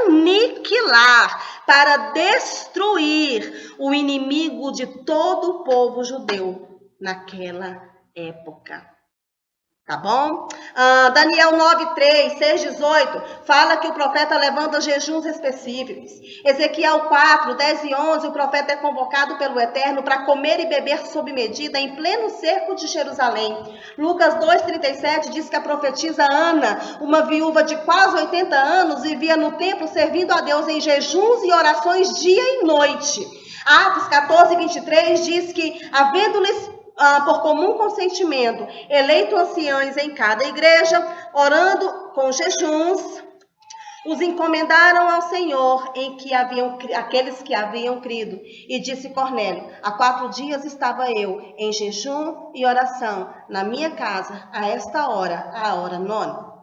aniquilar, para destruir o inimigo de todo o povo judeu naquela época. Tá bom? Daniel 9:3, 6:18, fala que o profeta levanta jejuns específicos. Ezequiel 4, 10 e 11, o profeta é convocado pelo Eterno para comer e beber sob medida em pleno cerco de Jerusalém. Lucas 2:37 diz que a profetisa Ana, uma viúva de quase 80 anos, vivia no templo servindo a Deus em jejuns e orações dia e noite. Atos 14:23 diz que, havendo-lhes por comum consentimento, eleito anciãos em cada igreja, orando com jejuns, os encomendaram ao Senhor aqueles que haviam crido. E disse Cornélio: há 4 dias estava eu em jejum e oração na minha casa, a esta hora, a hora 9.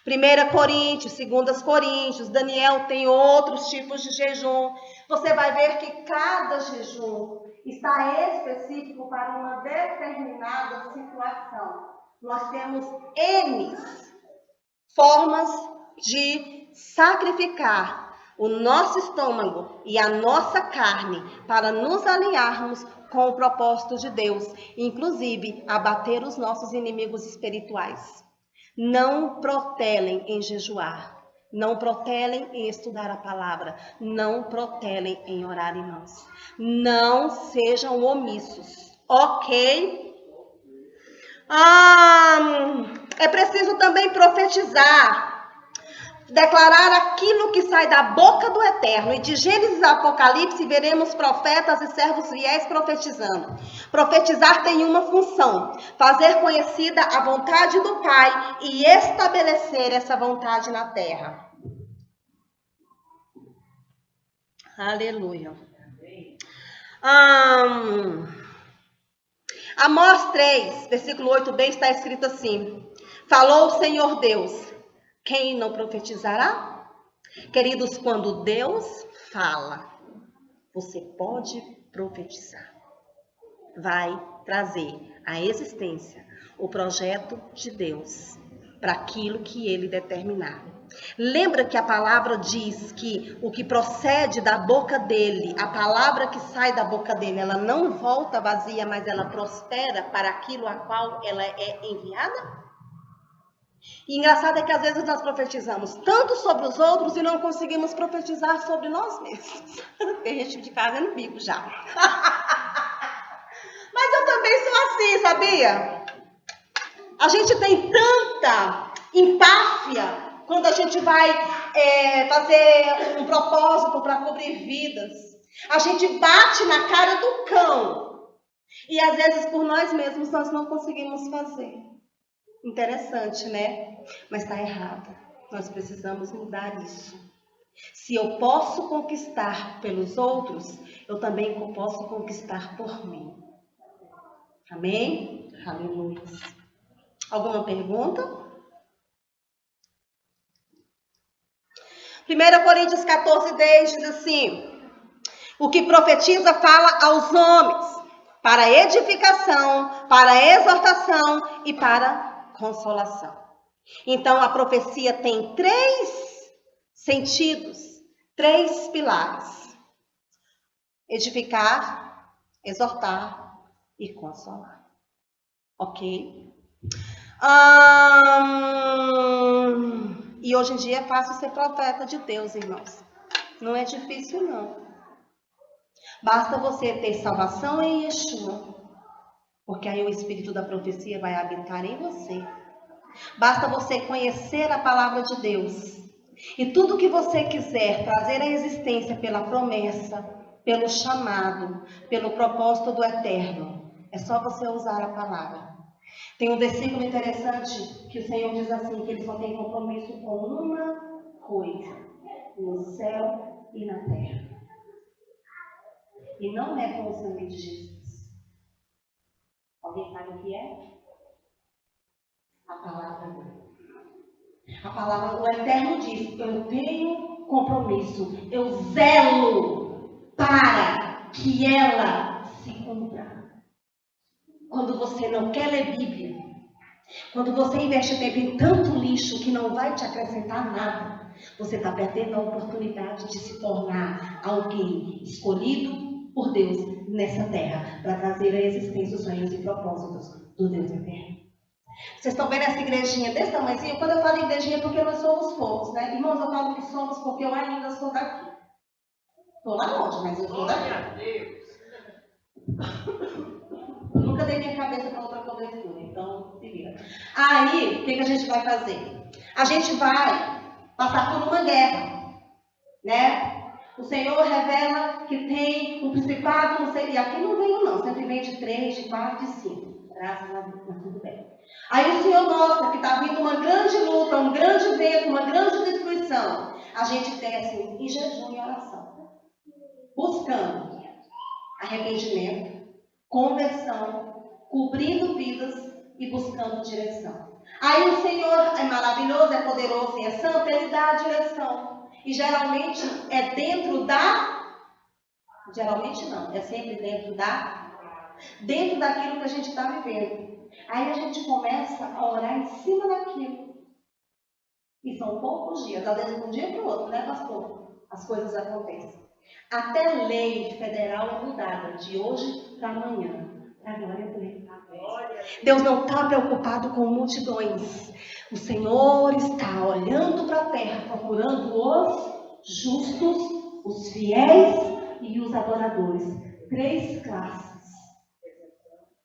1 Coríntios, 2 Coríntios, Daniel tem outros tipos de jejum. Você vai ver que cada jejum está específico para uma determinada situação. Nós temos N formas de sacrificar o nosso estômago e a nossa carne para nos alinharmos com o propósito de Deus, inclusive abater os nossos inimigos espirituais. Não protelem em jejuar, não protelem em estudar a palavra, não protelem em orar, irmãos. Não sejam omissos, ok? É preciso também profetizar. declarar aquilo que sai da boca do Eterno. E de Gênesis a Apocalipse veremos profetas e servos fiéis profetizando. Profetizar tem uma função: fazer conhecida a vontade do Pai e estabelecer essa vontade na terra. Aleluia. Amós 3, versículo 8b, está escrito assim: falou o Senhor Deus, quem não profetizará? Queridos, quando Deus fala, você pode profetizar. Vai trazer à existência o projeto de Deus para aquilo que ele determinar. Lembra que a palavra diz que o que procede da boca dele, a palavra que sai da boca dele, ela não volta vazia, mas ela prospera para aquilo a qual ela é enviada? E engraçado é que às vezes nós profetizamos tanto sobre os outros e não conseguimos profetizar sobre nós mesmos. Tem gente de casa no bico já. Mas eu também sou assim, sabia? A gente tem tanta empáfia quando a gente vai fazer um propósito para cobrir vidas. A gente bate na cara do cão. E às vezes por nós mesmos nós não conseguimos fazer. Interessante, né? Mas está errado. Nós precisamos mudar isso. Se eu posso conquistar pelos outros, eu também posso conquistar por mim. Amém? Aleluia. Alguma pergunta? 1 Coríntios 14:10 diz assim: o que profetiza fala aos homens, para edificação, para exortação e para consolação. Então a profecia tem 3 sentidos, 3 pilares: edificar, exortar e consolar. Ok? E hoje em dia é fácil ser profeta de Deus, irmãos. Não é difícil, não. Basta você ter salvação em Yeshua, porque aí o Espírito da profecia vai habitar em você. Basta você conhecer a palavra de Deus. E tudo que você quiser trazer à existência pela promessa, pelo chamado, pelo propósito do Eterno, é só você usar a palavra. Tem um versículo interessante que o Senhor diz assim, que ele só tem compromisso com uma coisa, no céu e na terra. E não é com o sangue de Jesus. Alguém sabe o que é? A palavra dele. A palavra, o Eterno diz: eu tenho compromisso, eu zelo para que ela se cumpra. Quando você não quer ler Bíblia, quando você investe tempo em tanto lixo que não vai te acrescentar nada, você está perdendo a oportunidade de se tornar alguém escolhido por Deus nessa terra, para trazer à existência os sonhos e propósitos do Deus eterno. Vocês estão vendo essa igrejinha desse tamanhozinho? Quando eu falo igrejinha é porque nós somos poucos, né? Irmãos, eu falo que somos porque eu ainda sou daqui. Estou lá longe, mas eu estou daqui. Eu nunca dei minha cabeça para outra cobertura, então se vira. Aí, o que a gente vai fazer? A gente vai passar por uma guerra, né? O Senhor revela que tem um principado, não sei, e aqui não vem não, sempre vem de 3, de 4, de 5. Graças a Deus, mas tudo bem. Aí o Senhor mostra que está vindo uma grande luta, um grande vento, uma grande destruição. A gente desce em jejum e oração, buscando arrependimento, conversão, cobrindo vidas e buscando direção. Aí o Senhor é maravilhoso, é poderoso e é santo, Ele dá a direção. E geralmente é dentro da... Geralmente não, é sempre dentro daquilo que a gente está vivendo. Aí a gente começa a orar em cima daquilo. E são poucos dias, às vezes de um dia para o outro, né, pastor? As coisas acontecem. Até lei federal é mudada de hoje para amanhã. Para a glória dele. Deus não está preocupado com multidões. O Senhor está olhando para a terra, procurando os justos, os fiéis e os adoradores. 3 classes.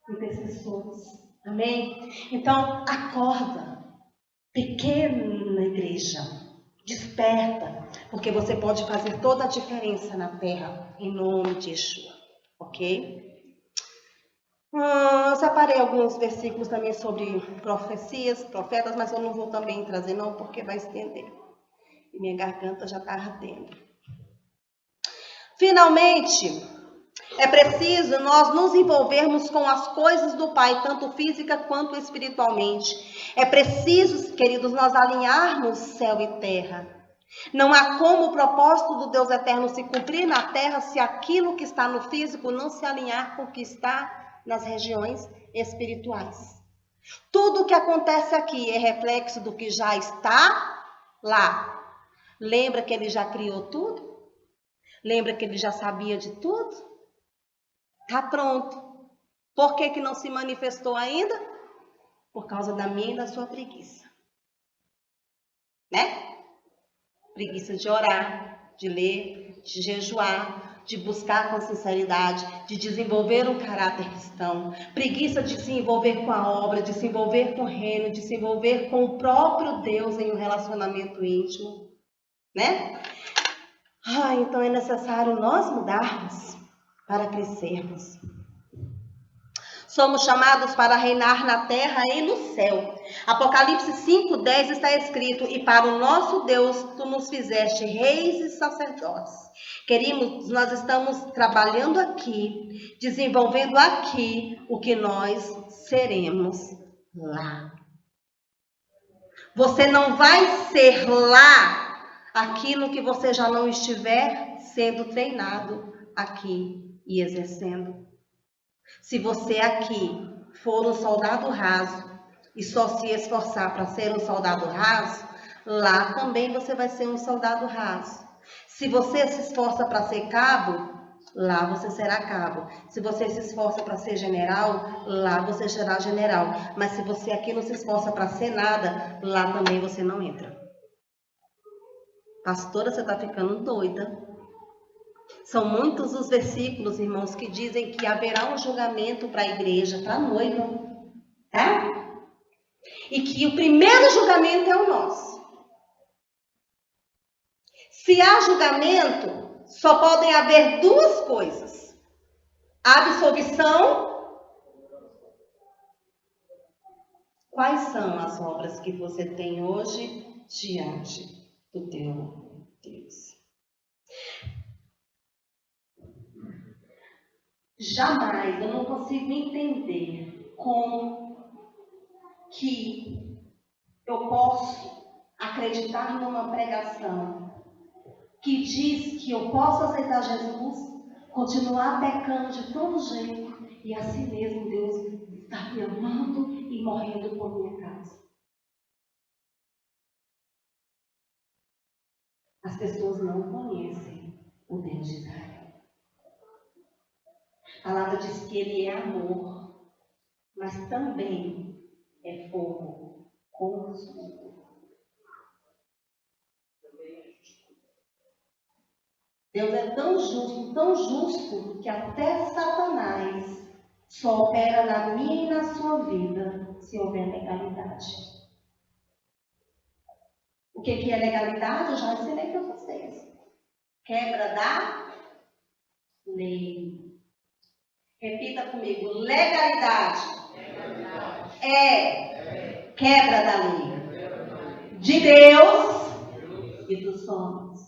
Intercessores. Amém? Então, acorda. Pequena igreja. Desperta, porque você pode fazer toda a diferença na terra, em nome de Yeshua, ok? Eu separei alguns versículos também sobre profecias, profetas, mas eu não vou também trazer não, porque vai estender. E minha garganta já está ardendo. Finalmente, é preciso nós nos envolvermos com as coisas do Pai, tanto física quanto espiritualmente. É preciso, queridos, nós alinharmos céu e terra. Não há como o propósito do Deus eterno se cumprir na terra se aquilo que está no físico não se alinhar com o que está nas regiões espirituais. Tudo o que acontece aqui é reflexo do que já está lá. Lembra que ele já criou tudo? Lembra que ele já sabia de tudo? Está pronto. Por que não se manifestou ainda? Por causa da minha e da sua preguiça. Né? Preguiça de orar, de ler, de jejuar, de buscar com sinceridade, de desenvolver um caráter cristão. Preguiça de se envolver com a obra, de se envolver com o reino, de se envolver com o próprio Deus em um relacionamento íntimo. Né? Então é necessário nós mudarmos para crescermos. Somos chamados para reinar na terra e no céu. Apocalipse 5:10 está escrito: e para o nosso Deus tu nos fizeste reis e sacerdotes. Queridos, nós estamos trabalhando aqui, desenvolvendo aqui o que nós seremos lá. Você não vai ser lá aquilo que você já não estiver sendo treinado aqui e exercendo. Se você aqui for um soldado raso e só se esforçar para ser um soldado raso, lá também você vai ser um soldado raso. Se você se esforça para ser cabo, lá você será cabo. Se você se esforça para ser general, lá você será general. Mas se você aqui não se esforça para ser nada, lá também você não entra. Pastora, você está ficando doida. São muitos os versículos, irmãos, que dizem que haverá um julgamento para a igreja, para a noiva, tá? E que o primeiro julgamento é o nosso. Se há julgamento, só podem haver duas coisas: absolvição. Quais são as obras que você tem hoje diante do teu Deus? Jamais, eu não consigo entender como que eu posso acreditar numa pregação que diz que eu posso aceitar Jesus, continuar pecando de todo jeito e assim mesmo Deus está me amando e morrendo por minha causa. As pessoas não conhecem o Deus de Israel. A palavra diz que ele é amor, mas também é fogo consumidor. Deus é tão justo, que até Satanás só opera na minha e na sua vida se houver legalidade. O que é legalidade? Eu já ensinei para vocês. Quebra da lei. Repita comigo: legalidade é quebra da lei de Deus e dos homens.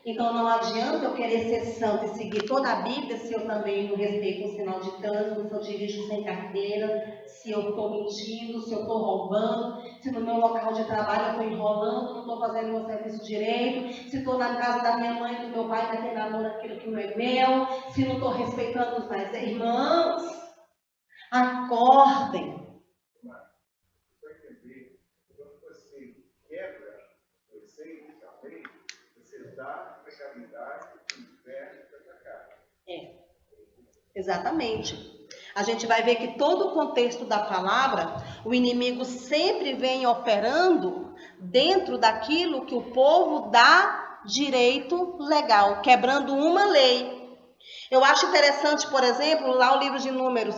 Então não adianta eu querer ser santo e seguir toda a Bíblia se eu também não respeito o sinal de trânsito, se eu dirijo sem carteira, se eu estou mentindo, se eu estou roubando, se no meu local de trabalho eu estou enrolando, não estou fazendo meu serviço direito, se estou na casa da minha mãe e do meu pai metendo a mão naquilo que não é meu, se não estou respeitando os mais irmãos. Acordem. Exatamente. A gente vai ver que todo o contexto da palavra, o inimigo sempre vem operando dentro daquilo que o povo dá direito legal, quebrando uma lei. Eu acho interessante, por exemplo, lá o livro de Números,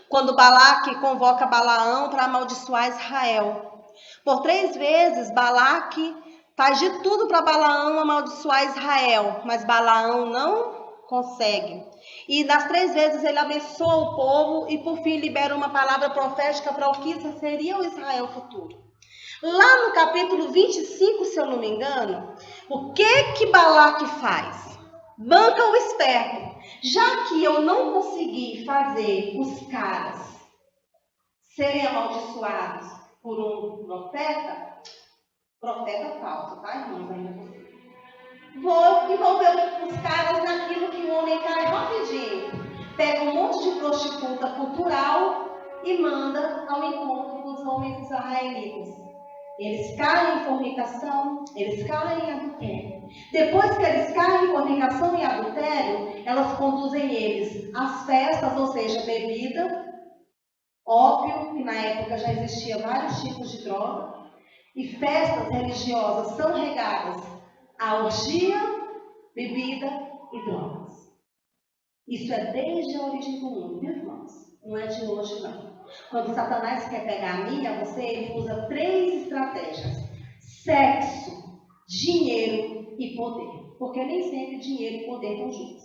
quando Balaque convoca Balaão para amaldiçoar Israel. Por 3 vezes, Balaque faz de tudo para Balaão amaldiçoar Israel, mas Balaão não consegue. E das 3 vezes ele abençoa o povo e por fim libera uma palavra profética para o que seria o Israel futuro. Lá no capítulo 25, se eu não me engano, o que Balaque faz? Banca o esperto. Já que eu não consegui fazer os caras serem amaldiçoados por um profeta falso, tá, irmãos? Ainda vou envolver os caras naquilo que o homem cai rapidinho. Pega um monte de prostituta cultural e manda ao encontro dos homens israelitas. Eles caem em fornicação, eles caem em adultério. Depois que eles caem em fornicação e adultério, elas conduzem eles às festas, ou seja, bebida, ópio, que na época já existia vários tipos de droga, e festas religiosas são regadas a orgia, bebida e drogas. Isso é desde a origem do mundo, viu, irmãos? Não é de hoje, não. Quando Satanás quer pegar a mim e a você, ele usa 3 estratégias: sexo, dinheiro e poder. Porque nem sempre dinheiro e poder estão juntos.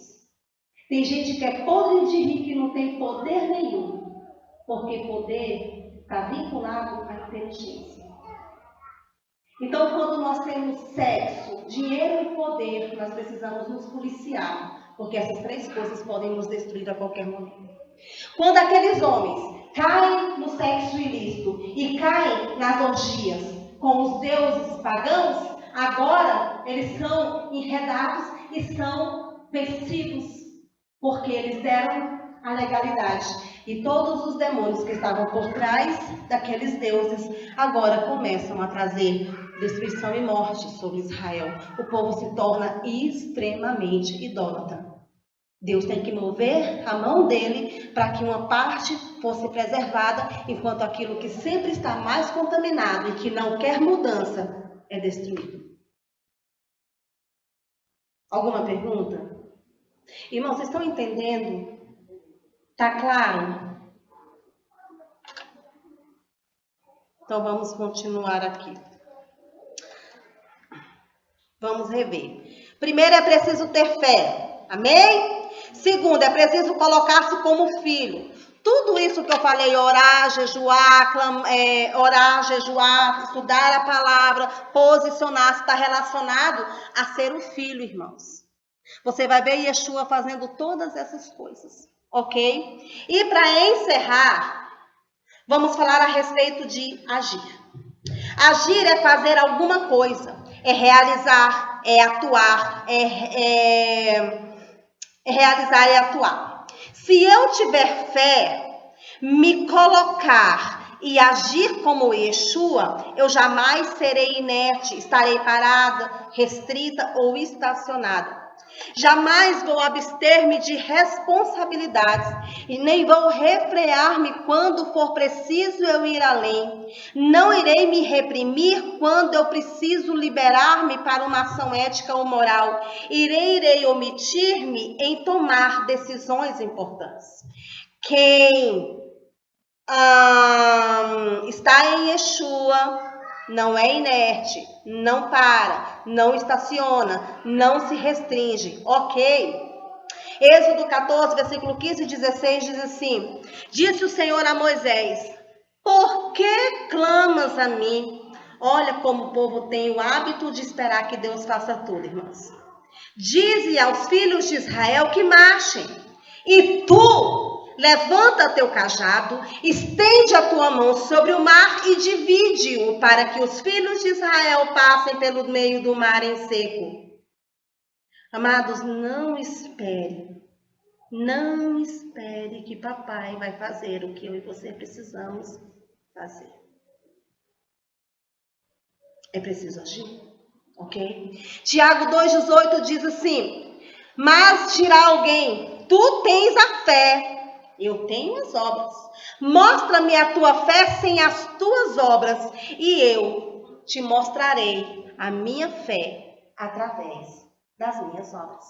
Tem gente que é podre de rico e não tem poder nenhum. Porque poder está vinculado à inteligência. Então, quando nós temos sexo, dinheiro e poder, nós precisamos nos policiar, porque essas 3 coisas podem nos destruir a qualquer momento. Quando aqueles homens caem no sexo ilícito e caem nas orgias com os deuses pagãos, agora eles são enredados e são vencidos, porque eles deram a legalidade. E todos os demônios que estavam por trás daqueles deuses agora começam a trazer destruição e morte sobre Israel. O povo se torna extremamente idólatra. Deus tem que mover a mão dele para que uma parte fosse preservada, enquanto aquilo que sempre está mais contaminado e que não quer mudança é destruído. Alguma pergunta? Irmãos, vocês estão entendendo? Tá claro? Então vamos continuar aqui. Vamos rever. Primeiro, é preciso ter fé. Amém? Segundo, é preciso colocar-se como filho. Tudo isso que eu falei, orar, jejuar, estudar a palavra, posicionar-se, está relacionado a ser o filho, irmãos. Você vai ver Yeshua fazendo todas essas coisas, ok? E para encerrar, vamos falar a respeito de agir. Agir é fazer alguma coisa, é realizar, é atuar, realizar e atuar. Se eu tiver fé, me colocar e agir como Yeshua, eu jamais serei inerte, estarei parada, restrita ou estacionada. Jamais vou abster-me de responsabilidades e nem vou refrear-me quando for preciso eu ir além. Não irei me reprimir quando eu preciso liberar-me para uma ação ética ou moral. Irei omitir-me em tomar decisões importantes. Quem está em Yeshua não é inerte, não para, não estaciona, não se restringe, ok? Êxodo 14, versículo 15 e 16 diz assim: disse o Senhor a Moisés: por que clamas a mim? Olha como o povo tem o hábito de esperar que Deus faça tudo, irmãos. Dize aos filhos de Israel que marchem, e tu levanta teu cajado, estende a tua mão sobre o mar e divide-o, para que os filhos de Israel passem pelo meio do mar em seco. Amados, não espere que papai vai fazer o que eu e você precisamos fazer. É preciso agir, ok? Tiago 2,18 diz assim: mas dirá alguém, tu tens a fé, eu tenho as obras. Mostra-me a tua fé sem as tuas obras, e eu te mostrarei a minha fé através das minhas obras.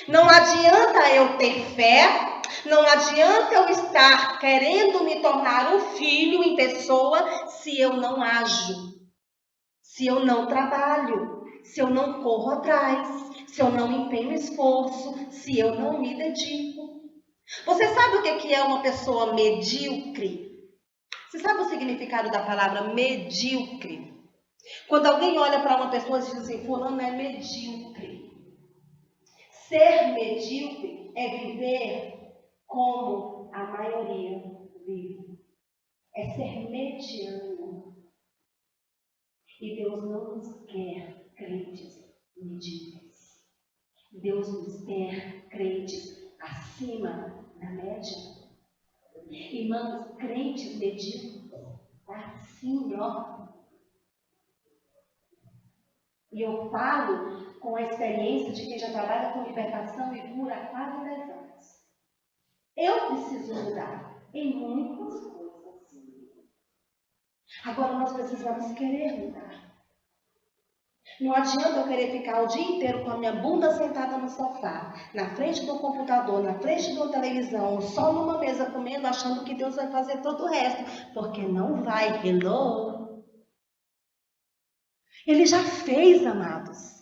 Não adianta eu ter fé, não adianta eu estar querendo me tornar um filho em pessoa se eu não ajo, se eu não trabalho, se eu não corro atrás, se eu não empenho esforço, se eu não me dedico. Você sabe o que é uma pessoa medíocre? Você sabe o significado da palavra medíocre? Quando alguém olha para uma pessoa e diz assim, fulano é medíocre. Ser medíocre é viver como a maioria vive. É ser mediano. E Deus não nos quer crentes medíocres. Deus nos quer crentes acima da média. Irmãos, crentes medíocres, assim, ó. E eu falo com a experiência de quem já trabalha com libertação e cura há quase 10 anos. Eu preciso mudar em muitas coisas. Agora nós precisamos querer mudar. Não adianta eu querer ficar o dia inteiro com a minha bunda sentada no sofá, na frente do computador, na frente de uma televisão, só numa mesa comendo, achando que Deus vai fazer todo o resto. Porque não vai. Hello? Ele já fez, amados.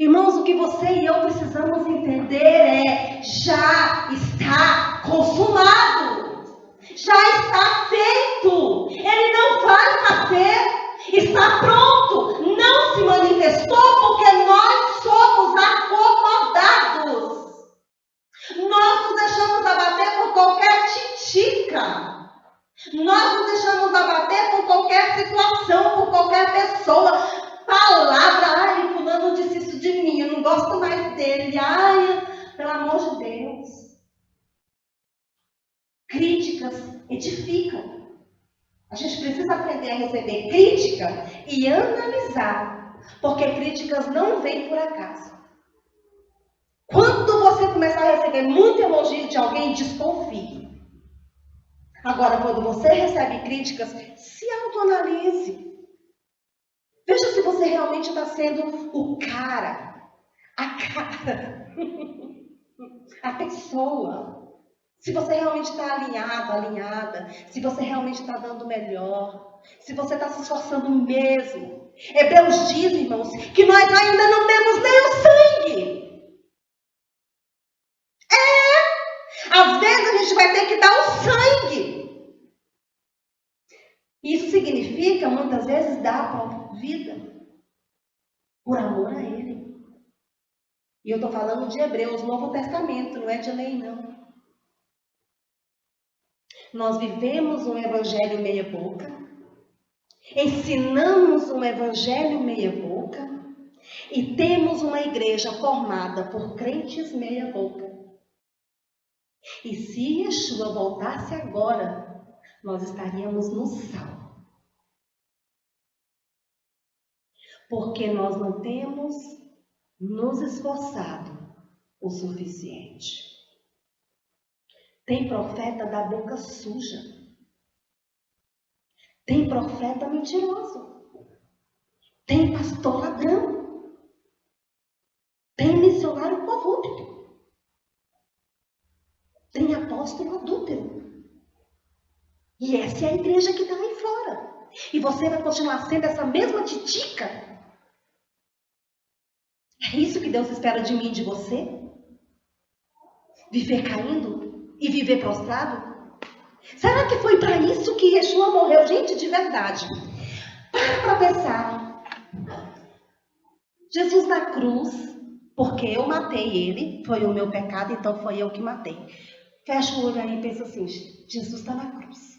Irmãos, o que você e eu precisamos entender é: já está consumado, já está feito, ele não vai fazer, está pronto, não se manifestou porque nós somos acomodados, nós nos deixamos abater por qualquer titica, nós nos deixamos abater por qualquer situação, por qualquer pessoa. Palavra, ai, fulano disse isso de mim, eu não gosto mais dele, ai, pelo amor de Deus. Críticas edificam. A gente precisa aprender a receber crítica e analisar, porque críticas não vêm por acaso. Quando você começar a receber muito elogio de alguém, desconfie. Agora, quando você recebe críticas, se autoanalise. Veja se você realmente está sendo o cara, a pessoa. Se você realmente está alinhado, alinhada. Se você realmente está dando o melhor. Se você está se esforçando mesmo. Hebreus diz, irmãos, que nós ainda não temos nem o sangue. Às vezes a gente vai ter que dar o sangue. Isso significa, muitas vezes, dar a própria vida, por amor a Ele. E eu estou falando de Hebreus, Novo Testamento, não é de lei, não. Nós vivemos um evangelho meia boca, ensinamos um evangelho meia boca e temos uma igreja formada por crentes meia boca. E se Yeshua voltasse agora, nós estaríamos no sal. Porque nós não temos nos esforçado o suficiente. Tem profeta da boca suja. Tem profeta mentiroso. Tem pastor ladrão. Tem missionário corrupto. Tem apóstolo adúltero. E essa é a igreja que está aí fora. E você vai continuar sendo essa mesma titica? É isso que Deus espera de mim e de você? Viver caindo e viver prostrado? Será que foi para isso que Yeshua morreu? Gente, de verdade. Para pensar. Jesus na cruz, porque eu matei ele, foi o meu pecado, então foi eu que matei. Fecha o olho aí e pensa assim, Jesus está na cruz.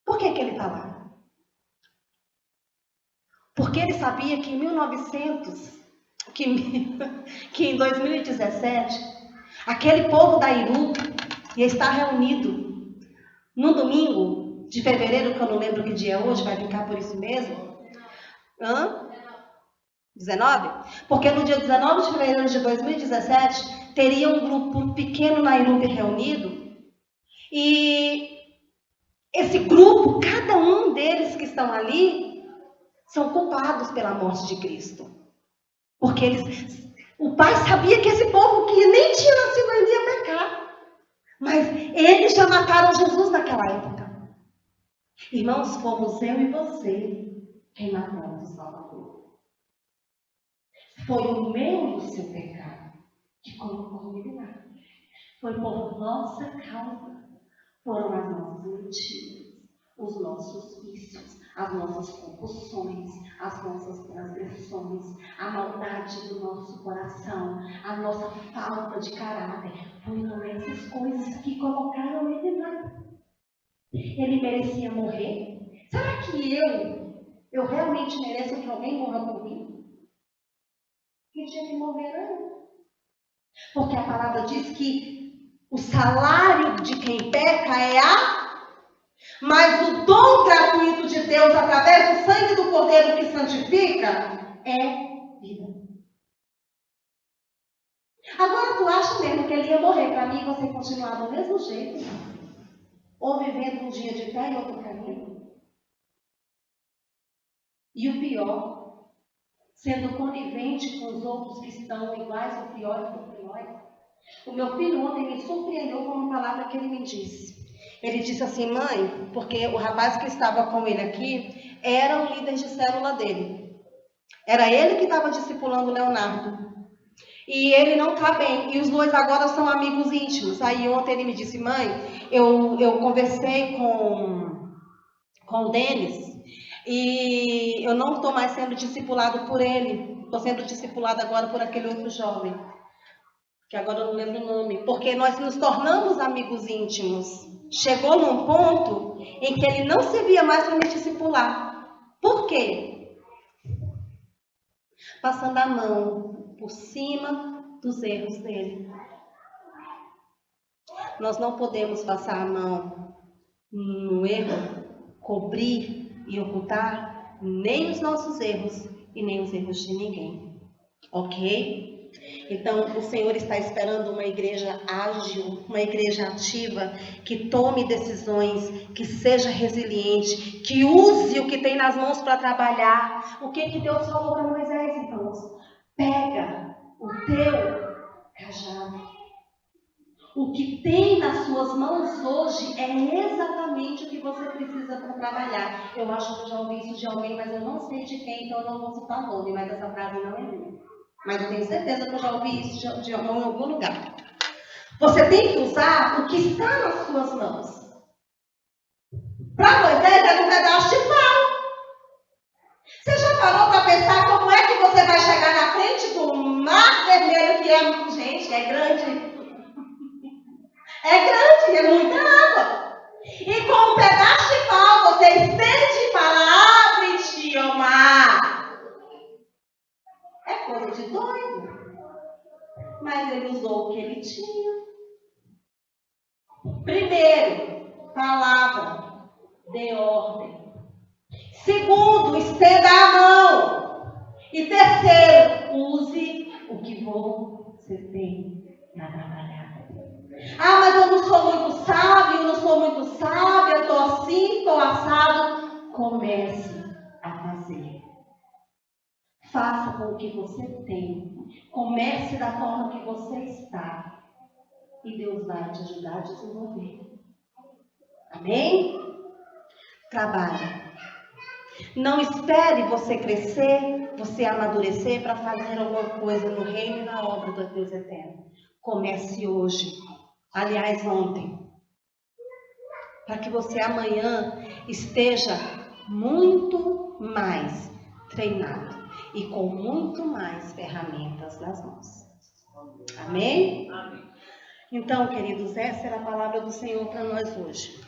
Por que ele está lá? Porque ele sabia que em 2017, aquele povo da Iru ia estar reunido no domingo de fevereiro, que eu não lembro que dia é hoje, vai ficar por isso mesmo. 19? Porque no dia 19 de fevereiro de 2017, teria um grupo pequeno na Iru reunido. E esse grupo, cada um deles que estão ali, são culpados pela morte de Cristo. Porque o Pai sabia que esse povo que nem tinha nascido ainda ia pecar. Mas eles já mataram Jesus naquela época. Irmãos, fomos eu e você quem matamos o Salvador. Foi o meu e o seu pecado que colocou ele lá. Foi por nossa causa. Foram as nossas mentiras, os nossos vícios, as nossas compulsões, as nossas transgressões, a maldade do nosso coração, a nossa falta de caráter. Foram essas coisas que colocaram ele lá. Ele merecia morrer? Será que eu realmente mereço que alguém morra por mim? Que tinha que morrer não. Porque a palavra diz que o salário de quem peca é mas o dom gratuito de Deus através do sangue do Cordeiro que santifica é vida. Agora tu acha mesmo que ele ia morrer para mim e você continuar do mesmo jeito? Ou vivendo um dia de pé e outro caminho? E o pior, sendo conivente com os outros que estão iguais ou piores do que nós. O meu filho ontem me surpreendeu com uma palavra que ele me disse. Ele disse assim, mãe, porque o rapaz que estava com ele aqui era o líder de célula dele. Era ele que estava discipulando o Leonardo. E ele não está bem. E os dois agora são amigos íntimos. Aí ontem ele me disse, mãe, eu conversei com o Denis e eu não estou mais sendo discipulado por ele. Estou sendo discipulado agora por aquele outro jovem, que agora eu não lembro o nome. Porque nós nos tornamos amigos íntimos. Chegou num ponto em que ele não se via mais para me discipular. Por quê? Passando a mão por cima dos erros dele. Nós não podemos passar a mão no erro, cobrir e ocultar nem os nossos erros e nem os erros de ninguém. Ok? Então, o Senhor está esperando uma igreja ágil, uma igreja ativa, que tome decisões, que seja resiliente, que use o que tem nas mãos para trabalhar. O que Deus falou para Moisés, irmãos? Pega o teu cajado. O que tem nas suas mãos hoje é exatamente o que você precisa para trabalhar. Eu acho que eu já ouvi isso de alguém, mas eu não sei de quem, então eu não vou citar o nome, mas essa frase não é minha. Mas eu tenho certeza que eu já ouvi isso de algum lugar. Você tem que usar o que está nas suas mãos. Para Moisés era um pedaço de pau. Você já parou para pensar como é que você vai chegar na frente do mar vermelho que é, gente, é grande. É grande, é muita água. E com um pedaço de pau você estende e fala, abre-te, ó mar. É coisa de doido. Mas ele usou o que ele tinha. Primeiro, palavra, dê ordem. Segundo, estenda a mão. E terceiro, use o que você tem para trabalhar. Ah, mas eu não sou muito sábio, eu não sou muito sábia, estou assim, estou assado. Comece a fazer. Faça com o que você tem. Comece da forma que você está. E Deus vai te ajudar a desenvolver. Amém? Trabalhe. Não espere você crescer, você amadurecer para fazer alguma coisa no reino e na obra do Deus eterno. Comece hoje. Aliás, ontem. Para que você amanhã esteja muito mais treinado e com muito mais ferramentas nas mãos. Amém? Amém. Então, queridos, essa era a palavra do Senhor para nós hoje.